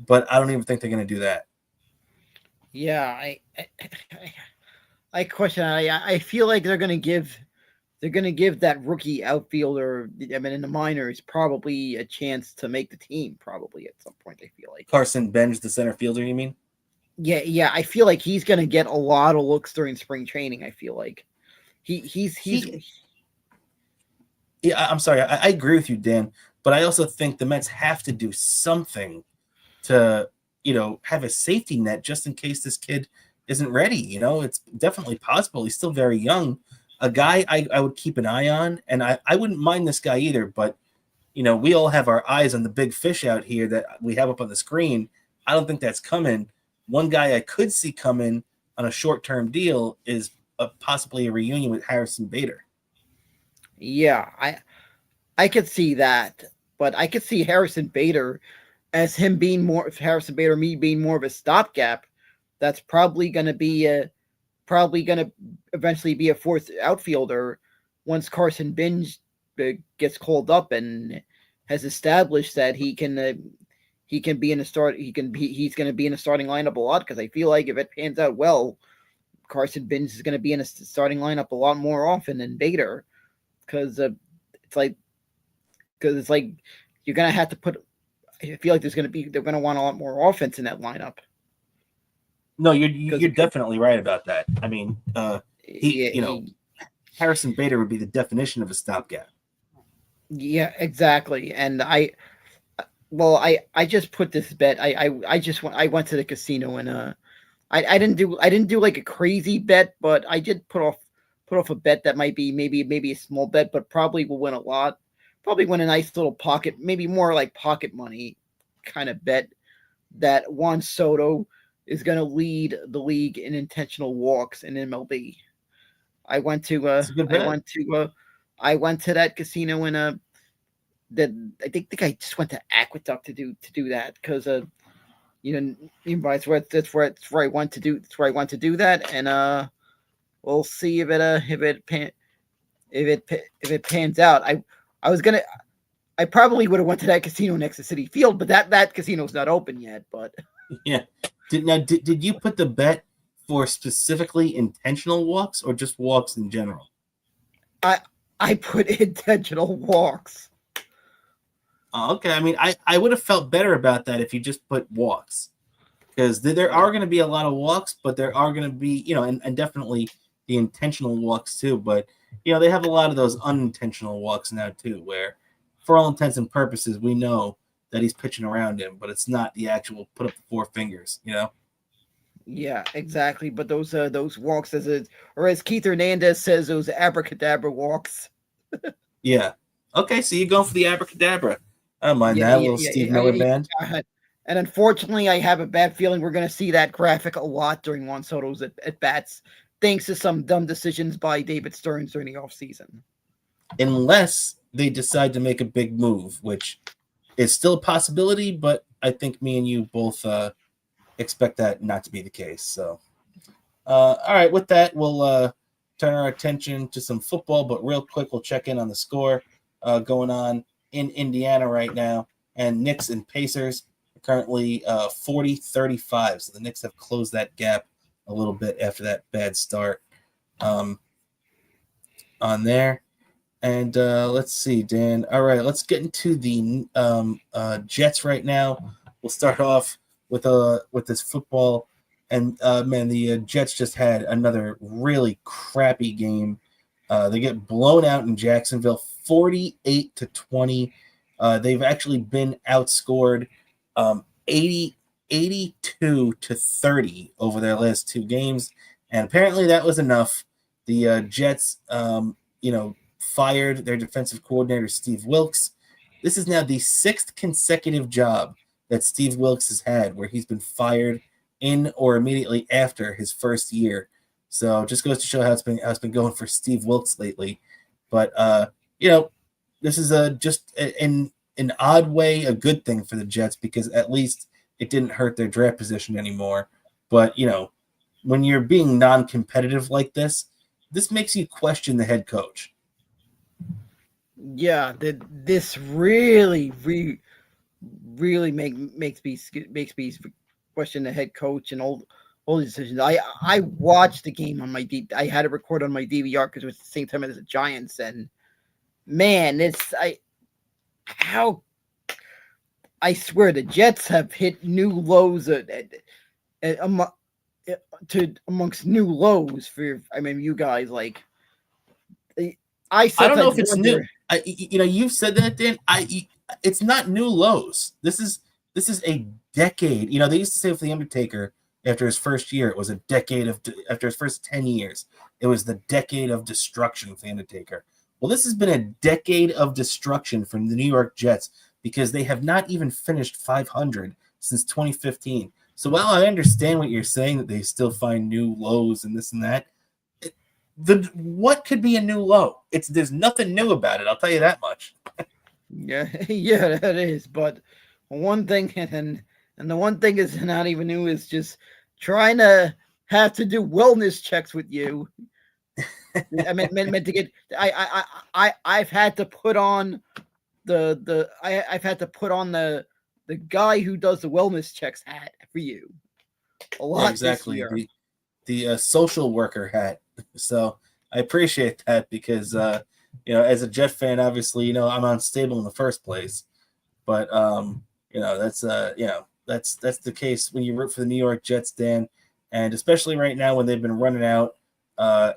but I don't even think they're going to do that. Yeah, I question. I feel like they're going to give that rookie outfielder, I mean, in the minors, probably a chance to make the team. Probably at some point, I feel like Carson Benj, the center fielder. You mean? Yeah. I feel like he's going to get a lot of looks during spring training. I feel like he's. Yeah, I'm sorry. I agree with you, Dan, but I also think the Mets have to do something to, have a safety net just in case this kid isn't ready. It's definitely possible. He's still very young. A guy I would keep an eye on, and I wouldn't mind this guy either, but, we all have our eyes on the big fish out here that we have up on the screen. I don't think that's coming. One guy I could see coming on a short-term deal is possibly a reunion with Harrison Bader. Yeah, I could see that, but I could see Harrison Bader as him being more Harrison Bader, me being more of a stopgap. That's probably going to eventually be a fourth outfielder once Carson Benj gets called up and has established that he can be in a start. He's going to be in a starting lineup a lot because I feel like if it pans out well, Carson Benj is going to be in a starting lineup a lot more often than Bader. Because it's like you're gonna have to put. I feel like they're gonna want a lot more offense in that lineup. No, you're definitely right about that. I mean, Harrison Bader would be the definition of a stopgap. Yeah, exactly. And I just put this bet. I went to the casino and I didn't do like a crazy bet, but I did put off a bet that might be maybe a small bet, but probably will win a lot. Probably win a nice little pocket, maybe more like pocket money kind of bet that Juan Soto is going to lead the league in intentional walks in MLB. I went to that casino and that I think I just went to Aqueduct to do that because that's where I want to do that and we'll see if it pans out. I probably would have went to that casino next to Citi Field, but that casino's not open yet. But yeah, did you put the bet for specifically intentional walks or just walks in general? I put intentional walks. Oh, okay. I mean, I would have felt better about that if you just put walks, because there are going to be a lot of walks, but there are going to be and definitely the intentional walks too. But they have a lot of those unintentional walks now too, where for all intents and purposes we know that he's pitching around him, but it's not the actual put up the four fingers. Yeah, exactly. But those walks, or as Keith Hernandez says, those abracadabra walks. Yeah. Okay, so you're going for the abracadabra. I don't mind Yeah, that yeah, little yeah, Steve yeah, Miller yeah, band. yeah. And unfortunately, I have a bad feeling we're going to see that graphic a lot during Juan Soto's at bats, thanks to some dumb decisions by David Stearns during the offseason. Unless they decide to make a big move, which is still a possibility, but I think me and you both expect that not to be the case. So, all right, with that, we'll turn our attention to some football, but real quick, we'll check in on the score going on in Indiana right now. And Knicks and Pacers are currently 40-35. So the Knicks have closed that gap a little bit after that bad start um, on there. And let's see, Dan. All right, let's get into the Jets right now. We'll start off with this football, and man, the Jets just had another really crappy game. They get blown out in Jacksonville, 48-20. They've actually been outscored 82-30 over their last two games, and apparently that was enough. The Jets, fired their defensive coordinator, Steve Wilks. This is now the sixth consecutive job that Steve Wilks has had where he's been fired in or immediately after his first year. So just goes to show how it's been going for Steve Wilks lately. But this is in an odd way a good thing for the Jets because at least it didn't hurt their draft position anymore. But when you're being non-competitive like this makes you question the head coach. Yeah, this really makes me question the head coach and all these decisions. I watched the game on I had it recorded on my DVR because it was the same time as the Giants, and man, it's I how I swear the Jets have hit new lows at, amongst new lows for you guys I I don't know sometimes if it's new. wonder. You've said that, Dan. It's not new lows. This is a decade. They used to say with the Undertaker after his first year, it was a decade of after his first 10 years, it was the decade of destruction for the Undertaker. Well, this has been a decade of destruction from the New York Jets because they have not even finished 500 since 2015. So while I understand what you're saying that they still find new lows and this and that, what could be a new low? There's nothing new about it. I'll tell you that much. Yeah, yeah, that is. But one thing, and the one thing is not even new is just trying to have to do wellness checks with you. I meant to get. I've had to put on I've had to put on the guy who does the wellness checks hat for you a Yeah, lot this exactly. year. The social worker hat. So I appreciate that because as a Jet fan, obviously, I'm unstable in the first place. But that's the case when you root for the New York Jets, Dan, and especially right now when they've been running out a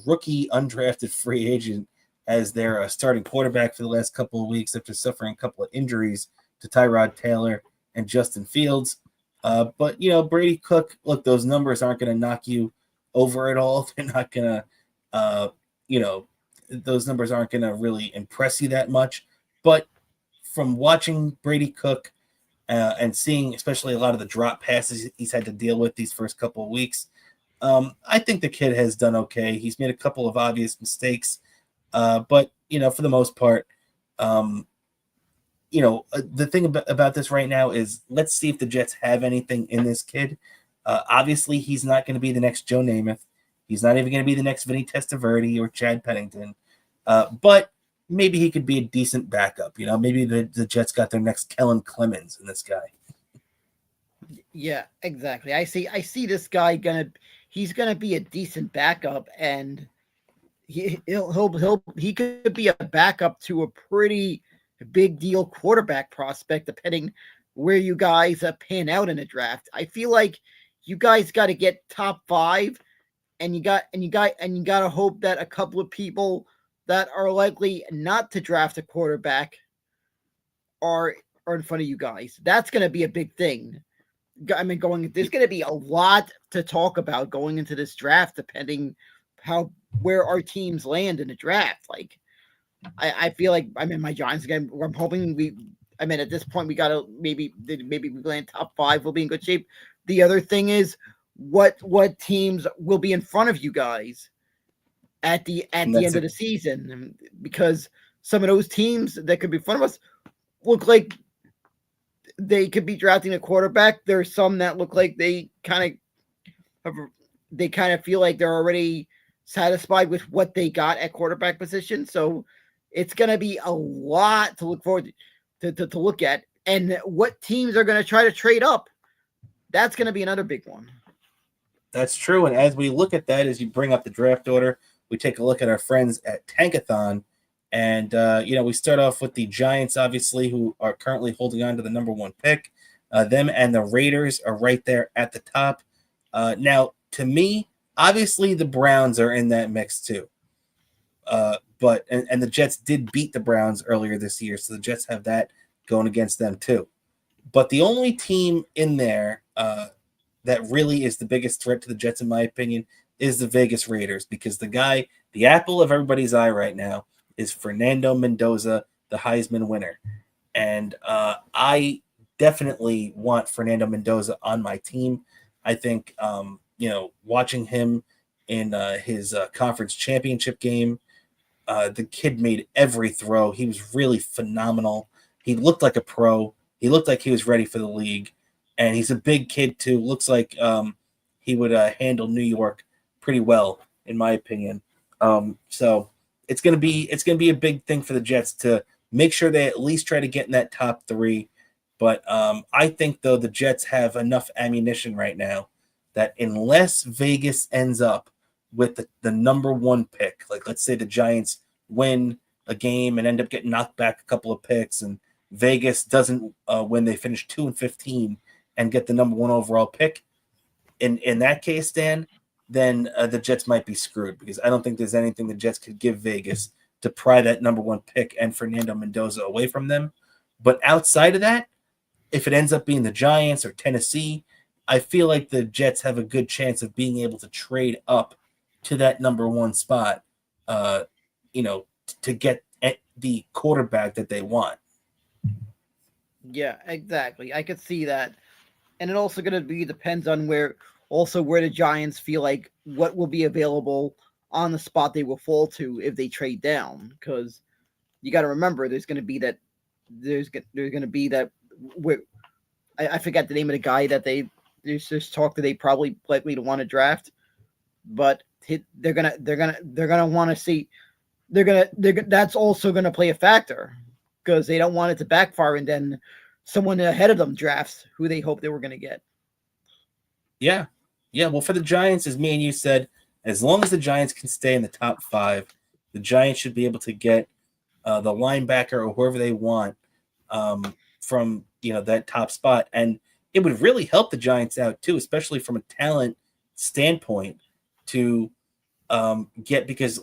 rookie undrafted free agent as their starting quarterback for the last couple of weeks after suffering a couple of injuries to Tyrod Taylor and Justin Fields. But Brady Cook, look, those numbers aren't going to knock you over at all. They're not going to, those numbers aren't going to really impress you that much. But from watching Brady Cook and seeing especially a lot of the drop passes he's had to deal with these first couple of weeks, I think the kid has done okay. He's made a couple of obvious mistakes, but for the most part, the thing about this right now is let's see if the Jets have anything in this kid. Obviously, he's not going to be the next Joe Namath. He's not even going to be the next Vinny Testaverde or Chad Pennington. But maybe he could be a decent backup. Maybe the Jets got their next Kellen Clemens in this guy. Yeah, exactly. I see this guy he's gonna be a decent backup, and he could be a backup to a pretty big deal quarterback prospect, depending where you guys pan out in the draft. I feel like you guys got to get top 5 and you got to hope that a couple of people that are likely not to draft a quarterback are are in front of you guys. That's going to be a big thing. I mean, there's going to be a lot to talk about going into this draft, depending how where our teams land in the draft. Like, I feel like I'm in my Giants again. I'm hoping we. I mean, at this point, we gotta maybe we land top five. We'll be in good shape. The other thing is what teams will be in front of you guys at And the that's end of it. the season, because some of those teams that could be in front of us look like they could be drafting a quarterback. There's some that look like they kind of feel like they're already satisfied with what they got at quarterback position. So it's going to be a lot to look forward to look at. And what teams are going to try to trade up? That's going to be another big one. That's true. And as we look at that, as you bring up the draft order, we take a look at our friends at Tankathon. And, we start off with the Giants, obviously, who are currently holding on to the number one pick. Them and the Raiders are right there at the top. Now, to me, obviously, the Browns are in that mix too. But the Jets did beat the Browns earlier this year, so the Jets have that going against them too. But the only team in there that really is the biggest threat to the Jets, in my opinion, is the Vegas Raiders, because the apple of everybody's eye right now, is Fernando Mendoza, the Heisman winner. And I definitely want Fernando Mendoza on my team. I think, watching him in his conference championship game, the kid made every throw. He was really phenomenal. He looked like a pro. He looked like he was ready for the league. And he's a big kid, too. Looks like he would handle New York pretty well, in my opinion. So it's gonna be a big thing for the Jets to make sure they at least try to get in that top three. But I think, though, the Jets have enough ammunition right now that unless Vegas ends up with the number one pick, like let's say the Giants win a game and end up getting knocked back a couple of picks, and Vegas doesn't win, they finish 2-15 and get the number one overall pick. In that case, Dan, then the Jets might be screwed, because I don't think there's anything the Jets could give Vegas to pry that number one pick and Fernando Mendoza away from them. But outside of that, if it ends up being the Giants or Tennessee, I feel like the Jets have a good chance of being able to trade up to that number one spot, to get the quarterback that they want. Yeah, exactly. I could see that. And it also going to be depends on where the Giants feel like what will be available on the spot they will fall to if they trade down, because you got to remember there's going to be that where I forgot the name of the guy that there's this talk that they probably likely to want to draft, but they're gonna want to see that's also gonna play a factor, because they don't want it to backfire and then someone ahead of them drafts who they hope they were gonna get. Yeah. Yeah. Well, for the Giants, as me and you said, as long as the Giants can stay in the top five, the Giants should be able to get the linebacker or whoever they want from that top spot. And it would really help the Giants out too, especially from a talent standpoint, to get, because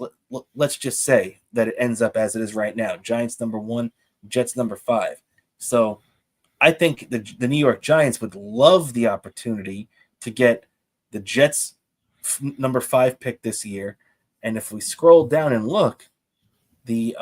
let's just say that it ends up as it is right now: Giants number one, Jets number five. So I think the New York Giants would love the opportunity to get the Jets number five pick this year. And if we scroll down and look, the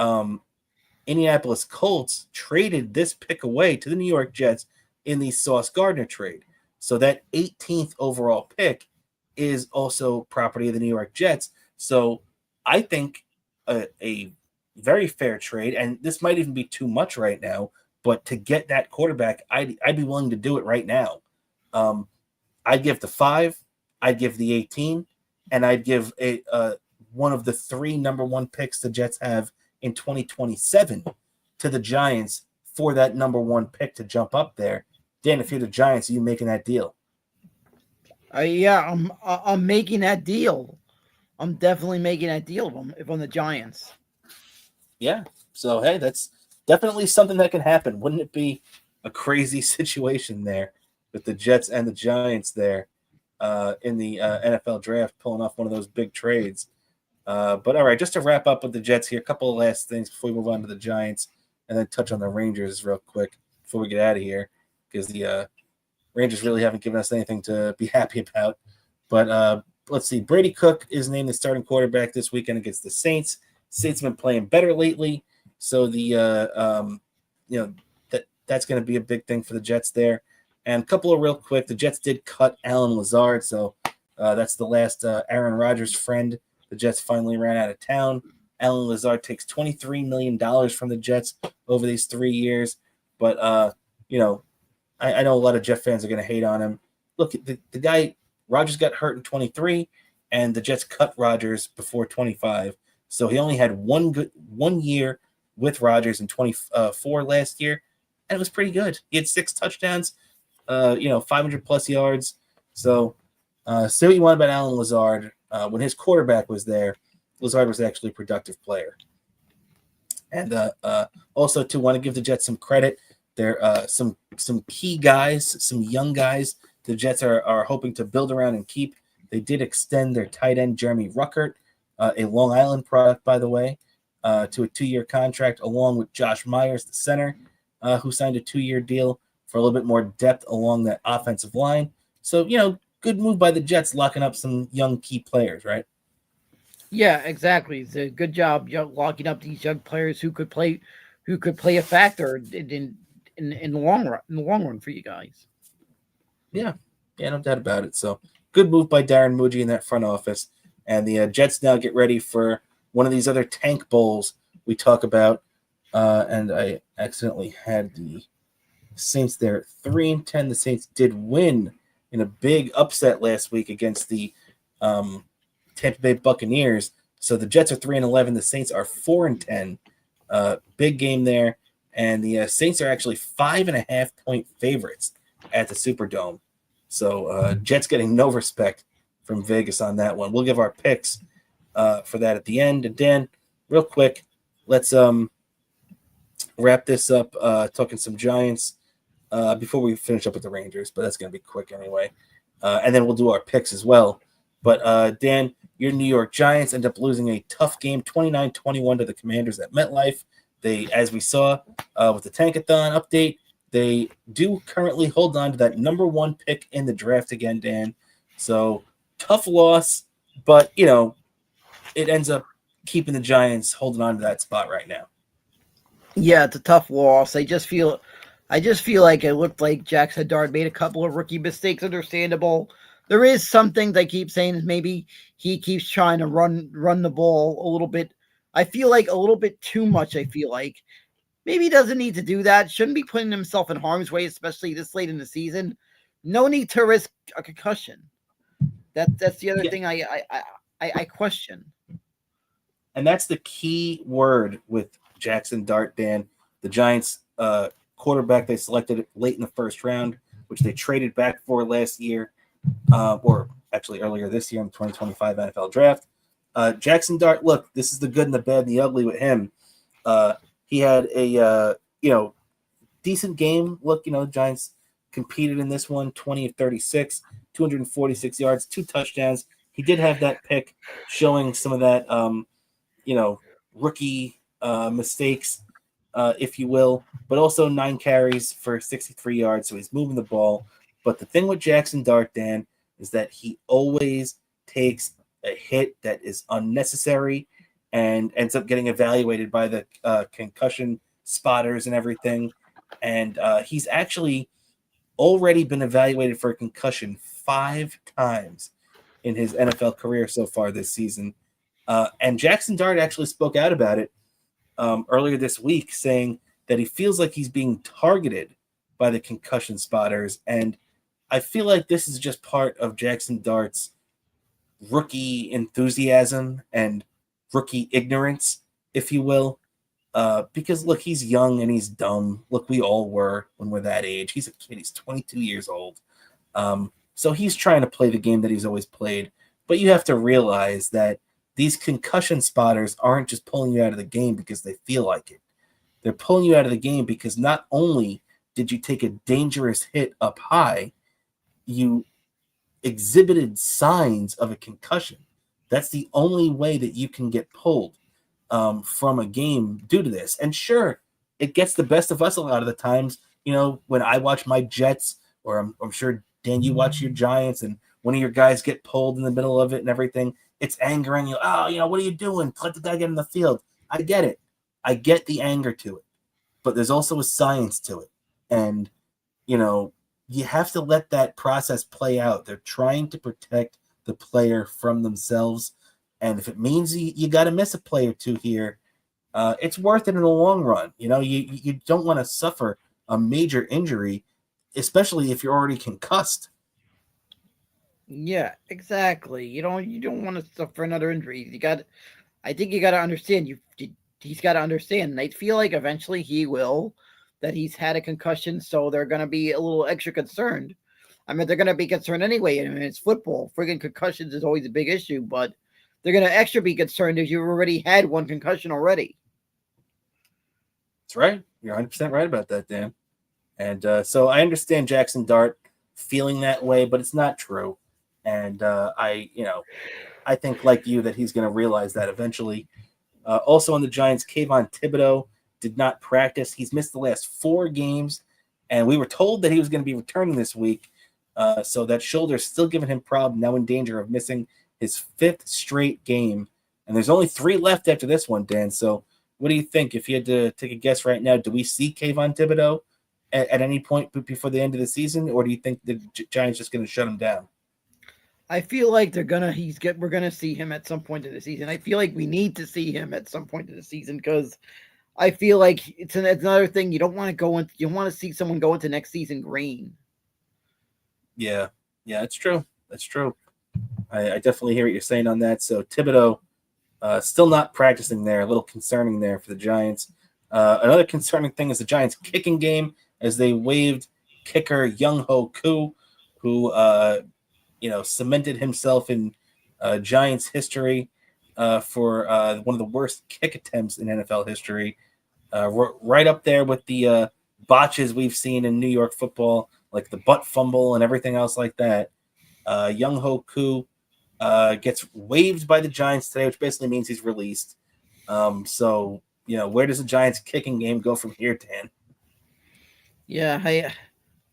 Indianapolis Colts traded this pick away to the New York Jets in the Sauce Gardner trade. So that 18th overall pick is also property of the New York Jets. So I think a very fair trade, and this might even be too much right now, but to get that quarterback, I'd be willing to do it right now. I'd give the 5, I'd give the 18, and I'd give one of the 3 number 1 picks the Jets have in 2027 to the Giants for that number 1 pick to jump up there. Dan, if you're the Giants, are you making that deal? Yeah, I'm making that deal. I'm definitely making that deal if I'm the Giants. Yeah. So hey, that's definitely something that can happen. Wouldn't it be a crazy situation there with the Jets and the Giants there? in the NFL draft, pulling off one of those big trades. But all right, just to wrap up with the Jets here, a couple of last things before we move on to the Giants, and then touch on the Rangers real quick before we get out of here, because the Rangers really haven't given us anything to be happy about. But let's see. Brady Cook is named the starting quarterback this weekend against the Saints. Saints have been playing better lately, so that's going to be a big thing for the Jets there. And a couple of real quick, the Jets did cut Alan Lazard, so that's the last Aaron Rodgers friend. The Jets finally ran out of town. Alan Lazard takes $23 million from the Jets over these 3 years, but I know a lot of Jet fans are going to hate on him. Look, the guy, Rodgers got hurt in 23, and the Jets cut Rodgers before 25. So he only had one year with Rodgers in 24 last year, and it was pretty good. He had 6 touchdowns, 500 plus yards. So say what you want about Alan Lazard. When his quarterback was there, Lazard was actually a productive player. And also, to want to give the Jets some credit, there are some key guys, some young guys the Jets are hoping to build around and keep. They did extend their tight end, Jeremy Ruckert, a Long Island product, by the way, to a 2-year contract, along with Josh Myers, the center, who signed a 2-year deal for a little bit more depth along that offensive line. So, good move by the Jets, locking up some young key players, right? Yeah, exactly. It's a good job locking up these young players who could play a factor in the long run for you guys. Yeah, no doubt about it. So good move by Darren Muji in that front office. And the Jets now get ready for one of these other tank bowls we talk about. And I accidentally had the Saints there 3-10. The Saints did win in a big upset last week against the Tampa Bay Buccaneers. So the Jets are 3-11. The Saints are 4-10. Big game there. And the Saints are actually 5.5-point favorites at the Superdome. So Jets getting no respect from Vegas on that one. We'll give our picks for that at the end. And Dan, real quick, let's wrap this up talking some Giants before we finish up with the Rangers, but that's going to be quick anyway. And then we'll do our picks as well. But Dan, your New York Giants end up losing a tough game, 29-21 to the Commanders at MetLife. They, as we saw with the Tankathon update, they do currently hold on to that number 1 pick in the draft again, Dan. So tough loss, but it ends up keeping the Giants holding on to that spot right now. Yeah, it's a tough loss. I just feel like it looked like Jackson Dart made a couple of rookie mistakes. Understandable. There is some things I keep saying is maybe he keeps trying to run the ball a little bit. I feel like a little bit too much. I feel like maybe he doesn't need to do that. Shouldn't be putting himself in harm's way, especially this late in the season. No need to risk a concussion. That's the other thing I question. And that's the key word with Jackson Dart, Dan. The Giants quarterback they selected late in the first round, which they traded back for last year, or actually earlier this year in the 2025 NFL draft. Jackson Dart, look, this is the good and the bad and the ugly with him. He had a decent game. Look, Giants competed in this one, 20 of 36, 246 yards, 2 touchdowns. He did have that pick showing some of that rookie mistakes, if you will, but also 9 carries for 63 yards. So he's moving the ball. But the thing with Jackson Dart, Dan, is that he always takes a hit that is unnecessary and ends up getting evaluated by the concussion spotters and everything. And he's actually already been evaluated for a concussion 5 times in his NFL career so far this season. And Jackson Dart actually spoke out about it earlier this week, saying that he feels like he's being targeted by the concussion spotters. And I feel like this is just part of Jackson Dart's rookie enthusiasm and rookie ignorance, if you will. Because, look, he's young and he's dumb. Look, we all were when we're that age. He's a kid. He's 22 years old. So he's trying to play the game that he's always played. But you have to realize that these concussion spotters aren't just pulling you out of the game because they feel like it. They're pulling you out of the game because not only did you take a dangerous hit up high, exhibited signs of a concussion. That's the only way that you can get pulled from a game due to this. And sure, it gets the best of us a lot of the times. When I watch my Jets, or I'm sure, Dan, you watch your Giants, and one of your guys get pulled in the middle of it and everything, it's angering you. Oh, what are you doing? Let the guy get in the field. I get it. I get the anger to it. But there's also a science to it. And, you have to let that process play out. They're trying to protect the player from themselves. And if it means you got to miss a play or two here, it's worth it in the long run. You don't want to suffer a major injury, especially if you're already concussed. Yeah, exactly. You don't want to suffer another injury. I think you got to understand. He's got to understand. And I feel like eventually he will. That he's had a concussion, so they're going to be a little extra concerned. I mean, they're going to be concerned anyway. I mean, it's football. Friggin' concussions is always a big issue, but they're going to extra be concerned if you've already had one concussion already. That's right. You're 100% right about that, Dan. And so I understand Jackson Dart feeling that way, but it's not true. And I think, like you, that he's going to realize that eventually. Also on the Giants, Kayvon Thibodeau did not practice. He's missed the last 4 games, and we were told that he was going to be returning this week. So that shoulder is still giving him problems, now in danger of missing his 5th straight game. And there's only 3 left after this one, Dan. So what do you think? If you had to take a guess right now, do we see Kayvon Thibodeau at any point before the end of the season, or do you think the Giants just going to shut him down? I feel like we're gonna see him at some point in the season. I feel like we need to see him at some point in the season because I feel like it's another thing you don't want to go in. You want to see someone go into next season green. Yeah, it's true. That's true. I definitely hear what you're saying on that. So Thibodeau still not practicing there. A little concerning there for the Giants. Another concerning thing is the Giants' kicking game, as they waived kicker Young Ho Koo, who cemented himself in Giants history for one of the worst kick attempts in NFL history. Right up there with the botches we've seen in New York football, like the butt fumble and everything else like that. Young Ho Koo gets waived by the Giants today, which basically means he's released. So, where does the Giants kicking game go from here, Dan? Yeah,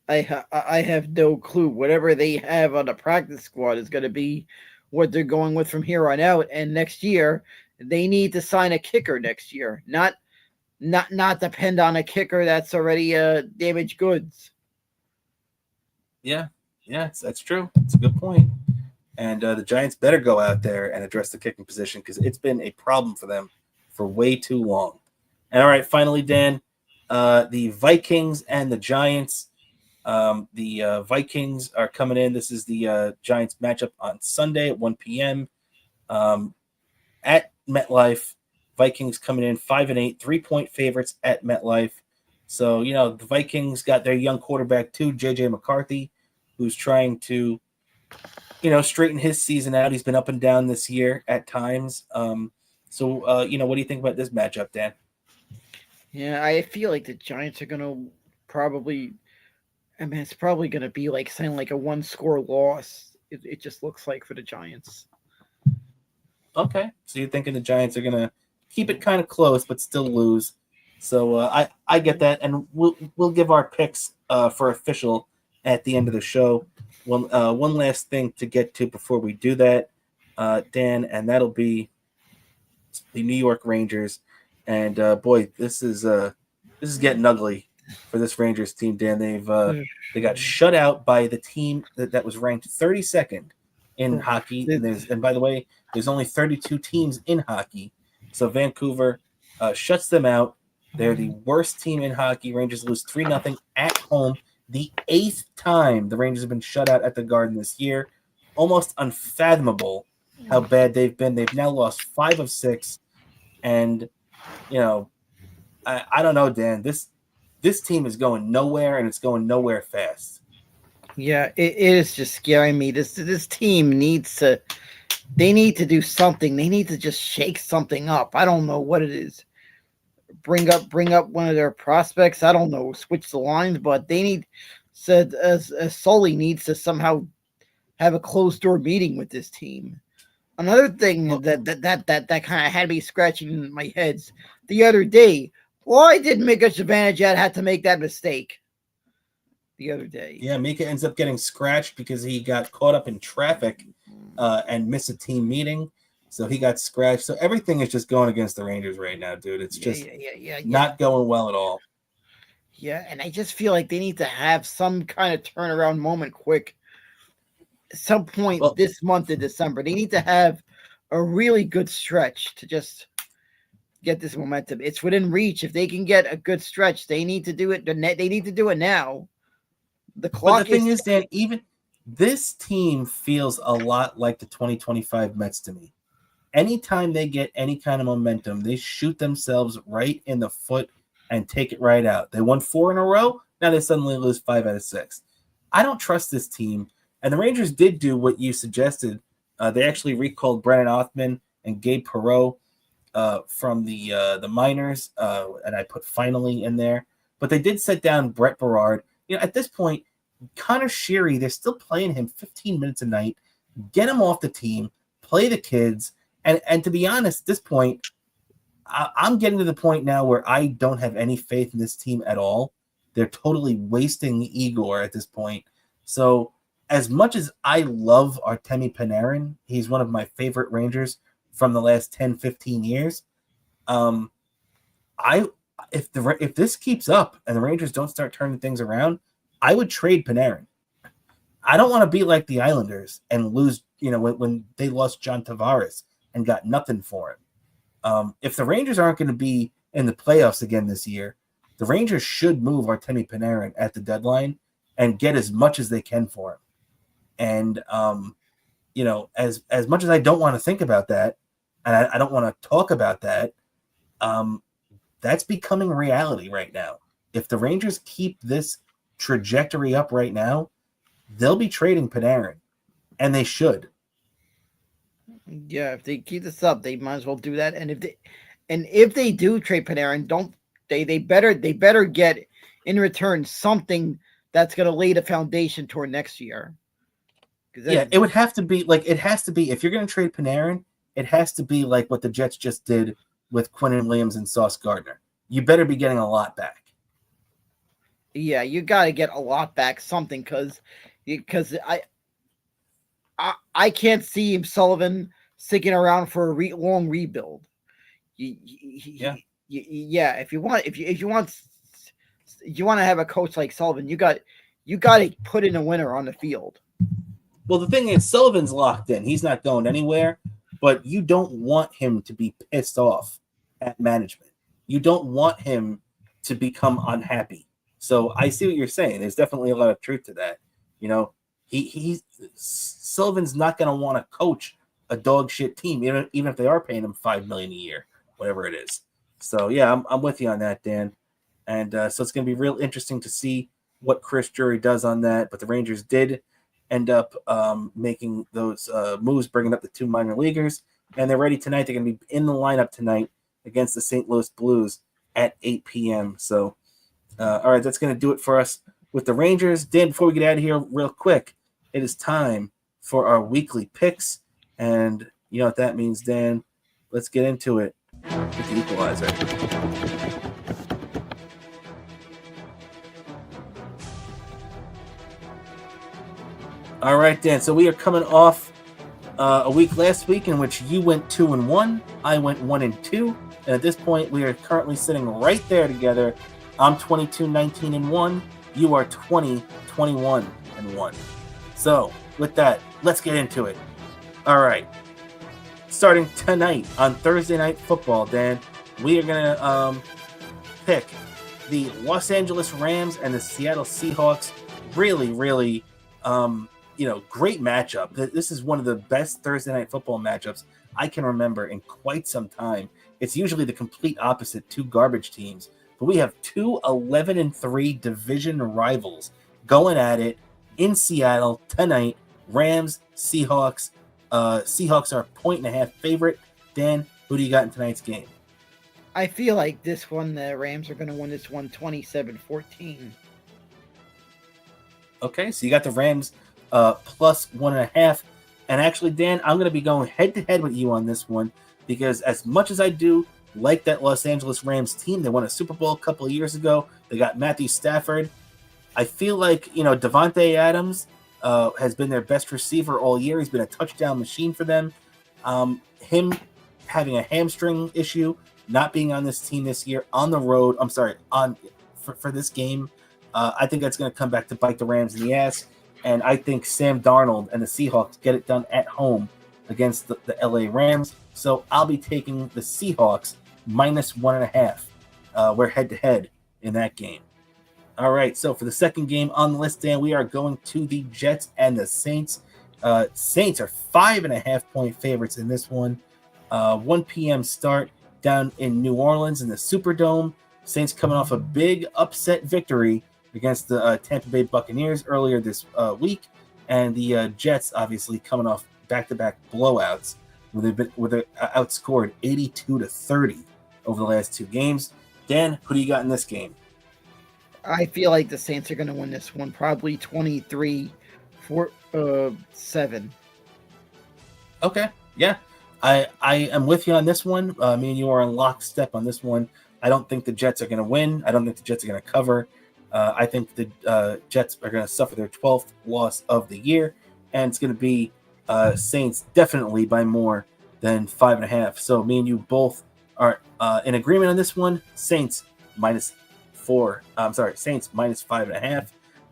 I have no clue. Whatever they have on the practice squad is going to be what they're going with from here on out. And next year, they need to sign a kicker next year, not depend on a kicker that's already damaged goods. Yeah, that's true. It's a good point. And the Giants better go out there and address the kicking position because it's been a problem for them for way too long. And all right, finally, Dan, the Vikings and the Giants. The Vikings are coming in. This is the Giants matchup on Sunday at 1 p.m. At MetLife. Vikings coming in 5-8, 3-point favorites at MetLife. So, the Vikings got their young quarterback too, J.J. McCarthy, who's trying to, straighten his season out. He's been up and down this year at times. So, what do you think about this matchup, Dan? Yeah, I feel like the Giants are going to probably. I mean, it's probably going to be like saying like a 1-score loss. It just looks like for the Giants. Okay, so you're thinking the Giants are going to keep it kind of close, but still lose. So I get that, and we'll give our picks for official at the end of the show. One last thing to get to before we do that, Dan, and that'll be the New York Rangers. And boy, this is getting ugly for this Rangers team, Dan. They got shut out by the team that was ranked 32nd in hockey. And by the way, there's only 32 teams in hockey. So Vancouver shuts them out. They're the worst team in hockey. Rangers lose 3-0 at home. The 8th time the Rangers have been shut out at the Garden this year. Almost unfathomable how bad they've been. They've now lost 5 of 6. And, I don't know, Dan. This team is going nowhere, and it's going nowhere fast. Yeah, it is just scaring me. This team needs to. They need to do something. They need to just shake something up. I don't know what it is. Bring up one of their prospects. I don't know. Switch the lines, but they need. Said as Sully needs to somehow have a closed door meeting with this team. Another thing Well, that kind of had me scratching my heads the other day. Why did Mika Zibanejad have to make that mistake the other day? yeah, Mika ends up getting scratched because he got caught up in traffic and missed a team meeting. So he got scratched. So everything is just going against the Rangers right now, dude. It's Yeah, just yeah, yeah, yeah, yeah. not going well at all. Yeah, and I just feel like they need to have some kind of turnaround moment quick. At some point Well, this month in December, they need to have a really good stretch to just get this momentum. It's within reach. If they can get a good stretch, they need to do it. They need to do it now. The but the clock thing is is, Dan, even this team feels a lot like the 2025 Mets to me. Anytime they get any kind of momentum, they shoot themselves right in the foot and take it right out. They won 4 in a row. Now they suddenly lose 5 out of 6. I don't trust this team. And the Rangers did do what you suggested. They actually recalled Brennan Othman and Gabe Perreault from the minors, and I put finally in there. But they did set down Brett Berard. At this point, Connor Sheary, they're still playing him 15 minutes a night. Get him off the team, play the kids. And to be honest, at this point, I'm getting to the point now where I don't have any faith in this team at all. They're totally wasting Igor at this point. So as much as I love Artemi Panarin, he's one of my favorite Rangers from the last 10, 15 years. Um, I if this keeps up and the Rangers don't start turning things around, I would trade Panarin. I don't want to be like the Islanders and lose, when they lost John Tavares and got nothing for him. If the Rangers aren't going to be in the playoffs again this year, the Rangers should move Artemi Panarin at the deadline and get as much as they can for him. And as much as I don't want to think about that, and I don't want to talk about that, that's becoming reality right now. If the Rangers keep this trajectory up right now, they'll be trading Panarin, and they should. Yeah, if they keep this up, they might as well do that. And if they do trade Panarin, don't they better get in return something that's going to lay the foundation toward next year. Yeah, it would have to be like, it has to be, if you're going to trade Panarin, it has to be like what the Jets just did with Quinnen Williams and Sauce Gardner. You better be getting a lot back. Yeah, you got to get a lot back, something, because I can't see him Sullivan sticking around for a long rebuild. Yeah. Yeah. If you want to have a coach like Sullivan, you got to put in a winner on the field. Well, the thing is, Sullivan's locked in. He's not going anywhere, but you don't want him to be pissed off at management. You don't want him to become unhappy. So I see what you're saying. There's definitely a lot of truth to that. He's Sullivan's not going to want to coach a dog shit team, even if they are paying him $5 million a year, whatever it is. So yeah, I'm with you on that, Dan. And so it's going to be real interesting to see what Chris Drury does on that. But the Rangers did end up making those moves, bringing up the 2 minor leaguers, and they're ready tonight. They're going to be in the lineup tonight against the St. Louis Blues at 8 p.m. So, all right, that's going to do it for us with the Rangers. Dan, before we get out of here real quick, it is time for our weekly picks, and you know what that means, Dan. Let's get into it with the equalizer. All right, Dan. So we are coming off a week last week in which you went 2-1, I went 1-2, and at this point we are currently sitting right there together. I'm 22-19-1. You are 20-21-1. So with that, let's get into it. All right. Starting tonight on Thursday Night Football, Dan, we are gonna pick the Los Angeles Rams and the Seattle Seahawks. Really, really. Great matchup. This is one of the best Thursday Night Football matchups I can remember in quite some time. It's usually the complete opposite, 2 garbage teams. But we have 2 11-3 division rivals going at it in Seattle tonight. Rams, Seahawks. Seahawks are a 1.5 favorite. Dan, who do you got in tonight's game? I feel like this one, the Rams are going to win this one 27-14. Okay, so you got the Rams plus 1.5. And actually, Dan, I'm going to be going head to head with you on this one because as much as I do like that Los Angeles Rams team, they won a Super Bowl a couple of years ago. They got Matthew Stafford. I feel like, Devontae Adams has been their best receiver all year. He's been a touchdown machine for them. Him having a hamstring issue, not being on this team this year on the road. I'm sorry, for this game. I think that's going to come back to bite the Rams in the ass. And I think Sam Darnold and the Seahawks get it done at home against the LA Rams. So I'll be taking the Seahawks minus 1.5. We're head to head in that game. All right, so for the second game on the list, Dan, we are going to the Jets and the Saints. Saints are 5.5-point favorites in this one. 1 p.m. start down in New Orleans in the Superdome. Saints coming off a big upset victory against the Tampa Bay Buccaneers earlier this week, and the Jets obviously coming off back-to-back blowouts where they're outscored 82-30 over the last 2 games. Dan, who do you got in this game? I feel like the Saints are going to win this one, probably 23-7. Okay, yeah. I am with you on this one. Me and you are in lockstep on this one. I don't think the Jets are going to win. I don't think the Jets are going to cover. I think the Jets are going to suffer their 12th loss of the year, and it's going to be Saints definitely by more than 5.5. So me and you both are in agreement on this one. Saints minus 4. Saints minus 5.5.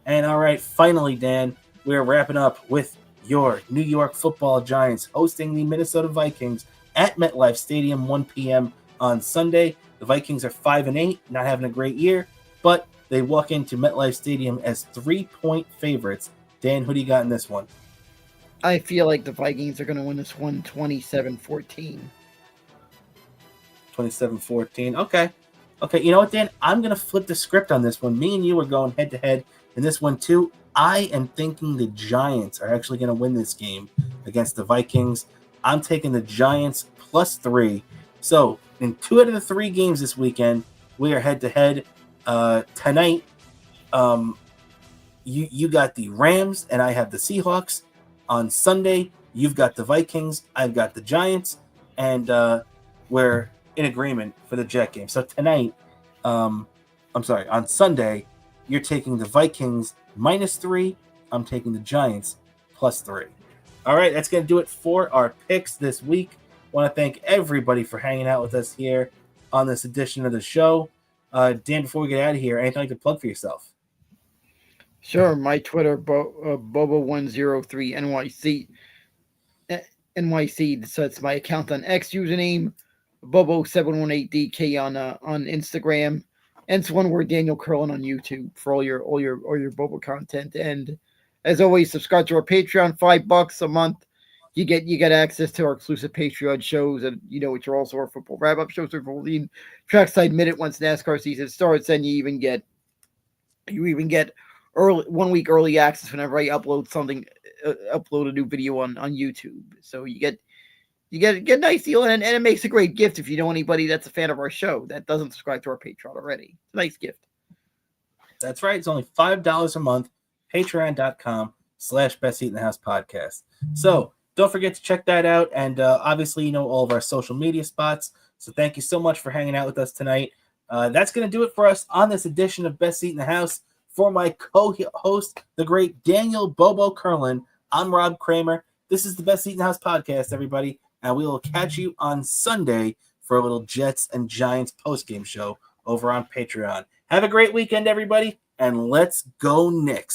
And all right, finally, Dan, we're wrapping up with your New York Football Giants hosting the Minnesota Vikings at MetLife Stadium 1 p.m. on Sunday. The Vikings are 5-8, not having a great year, but they walk into MetLife Stadium as 3-point favorites. Dan, who do you got in this one? I feel like the Vikings are going to win this one 27-14. 27-14. Okay. You know what, Dan? I'm going to flip the script on this one. Me and you are going head-to-head in this one, too. I am thinking the Giants are actually going to win this game against the Vikings. I'm taking the Giants plus 3. So, in 2 out of the 3 games this weekend, we are head-to-head. Tonight, you got the Rams, and I have the Seahawks. On Sunday, you've got the Vikings, I've got the Giants, and we're in agreement for the Jet game. So tonight, on Sunday, you're taking the Vikings minus 3. I'm taking the Giants plus 3. All right, that's going to do it for our picks this week. I want to thank everybody for hanging out with us here on this edition of the show. Dan, before we get out of here, anything you'd like to plug for yourself? Sure, my Twitter, Bobo103NYC. NYC, so it's my account on X, username Bobo718DK on Instagram, and it's one word Daniel Curlin on YouTube for all your Bobo content. And as always, subscribe to our Patreon, $5 a month. You get access to our exclusive Patreon shows, and which are also our football wrap-up shows. We're holding Trackside Minute once NASCAR season starts, and you even get early 1 week early access whenever I upload a new video on YouTube. So you get a nice deal, and it makes a great gift if you know anybody that's a fan of our show that doesn't subscribe to our Patreon already. It's a nice gift. That's right. It's only $5 a month. Patreon.com/Best Seat in the House podcast. So don't forget to check that out. And obviously, all of our social media spots. So thank you so much for hanging out with us tonight. That's going to do it for us on this edition of Best Seat in the House. For my co-host, the great Daniel Bobo Curlin, I'm Rob Kramer. This is the Best Seat in the House podcast, everybody. And we will catch you on Sunday for a little Jets and Giants postgame show over on Patreon. Have a great weekend, everybody. And let's go Knicks.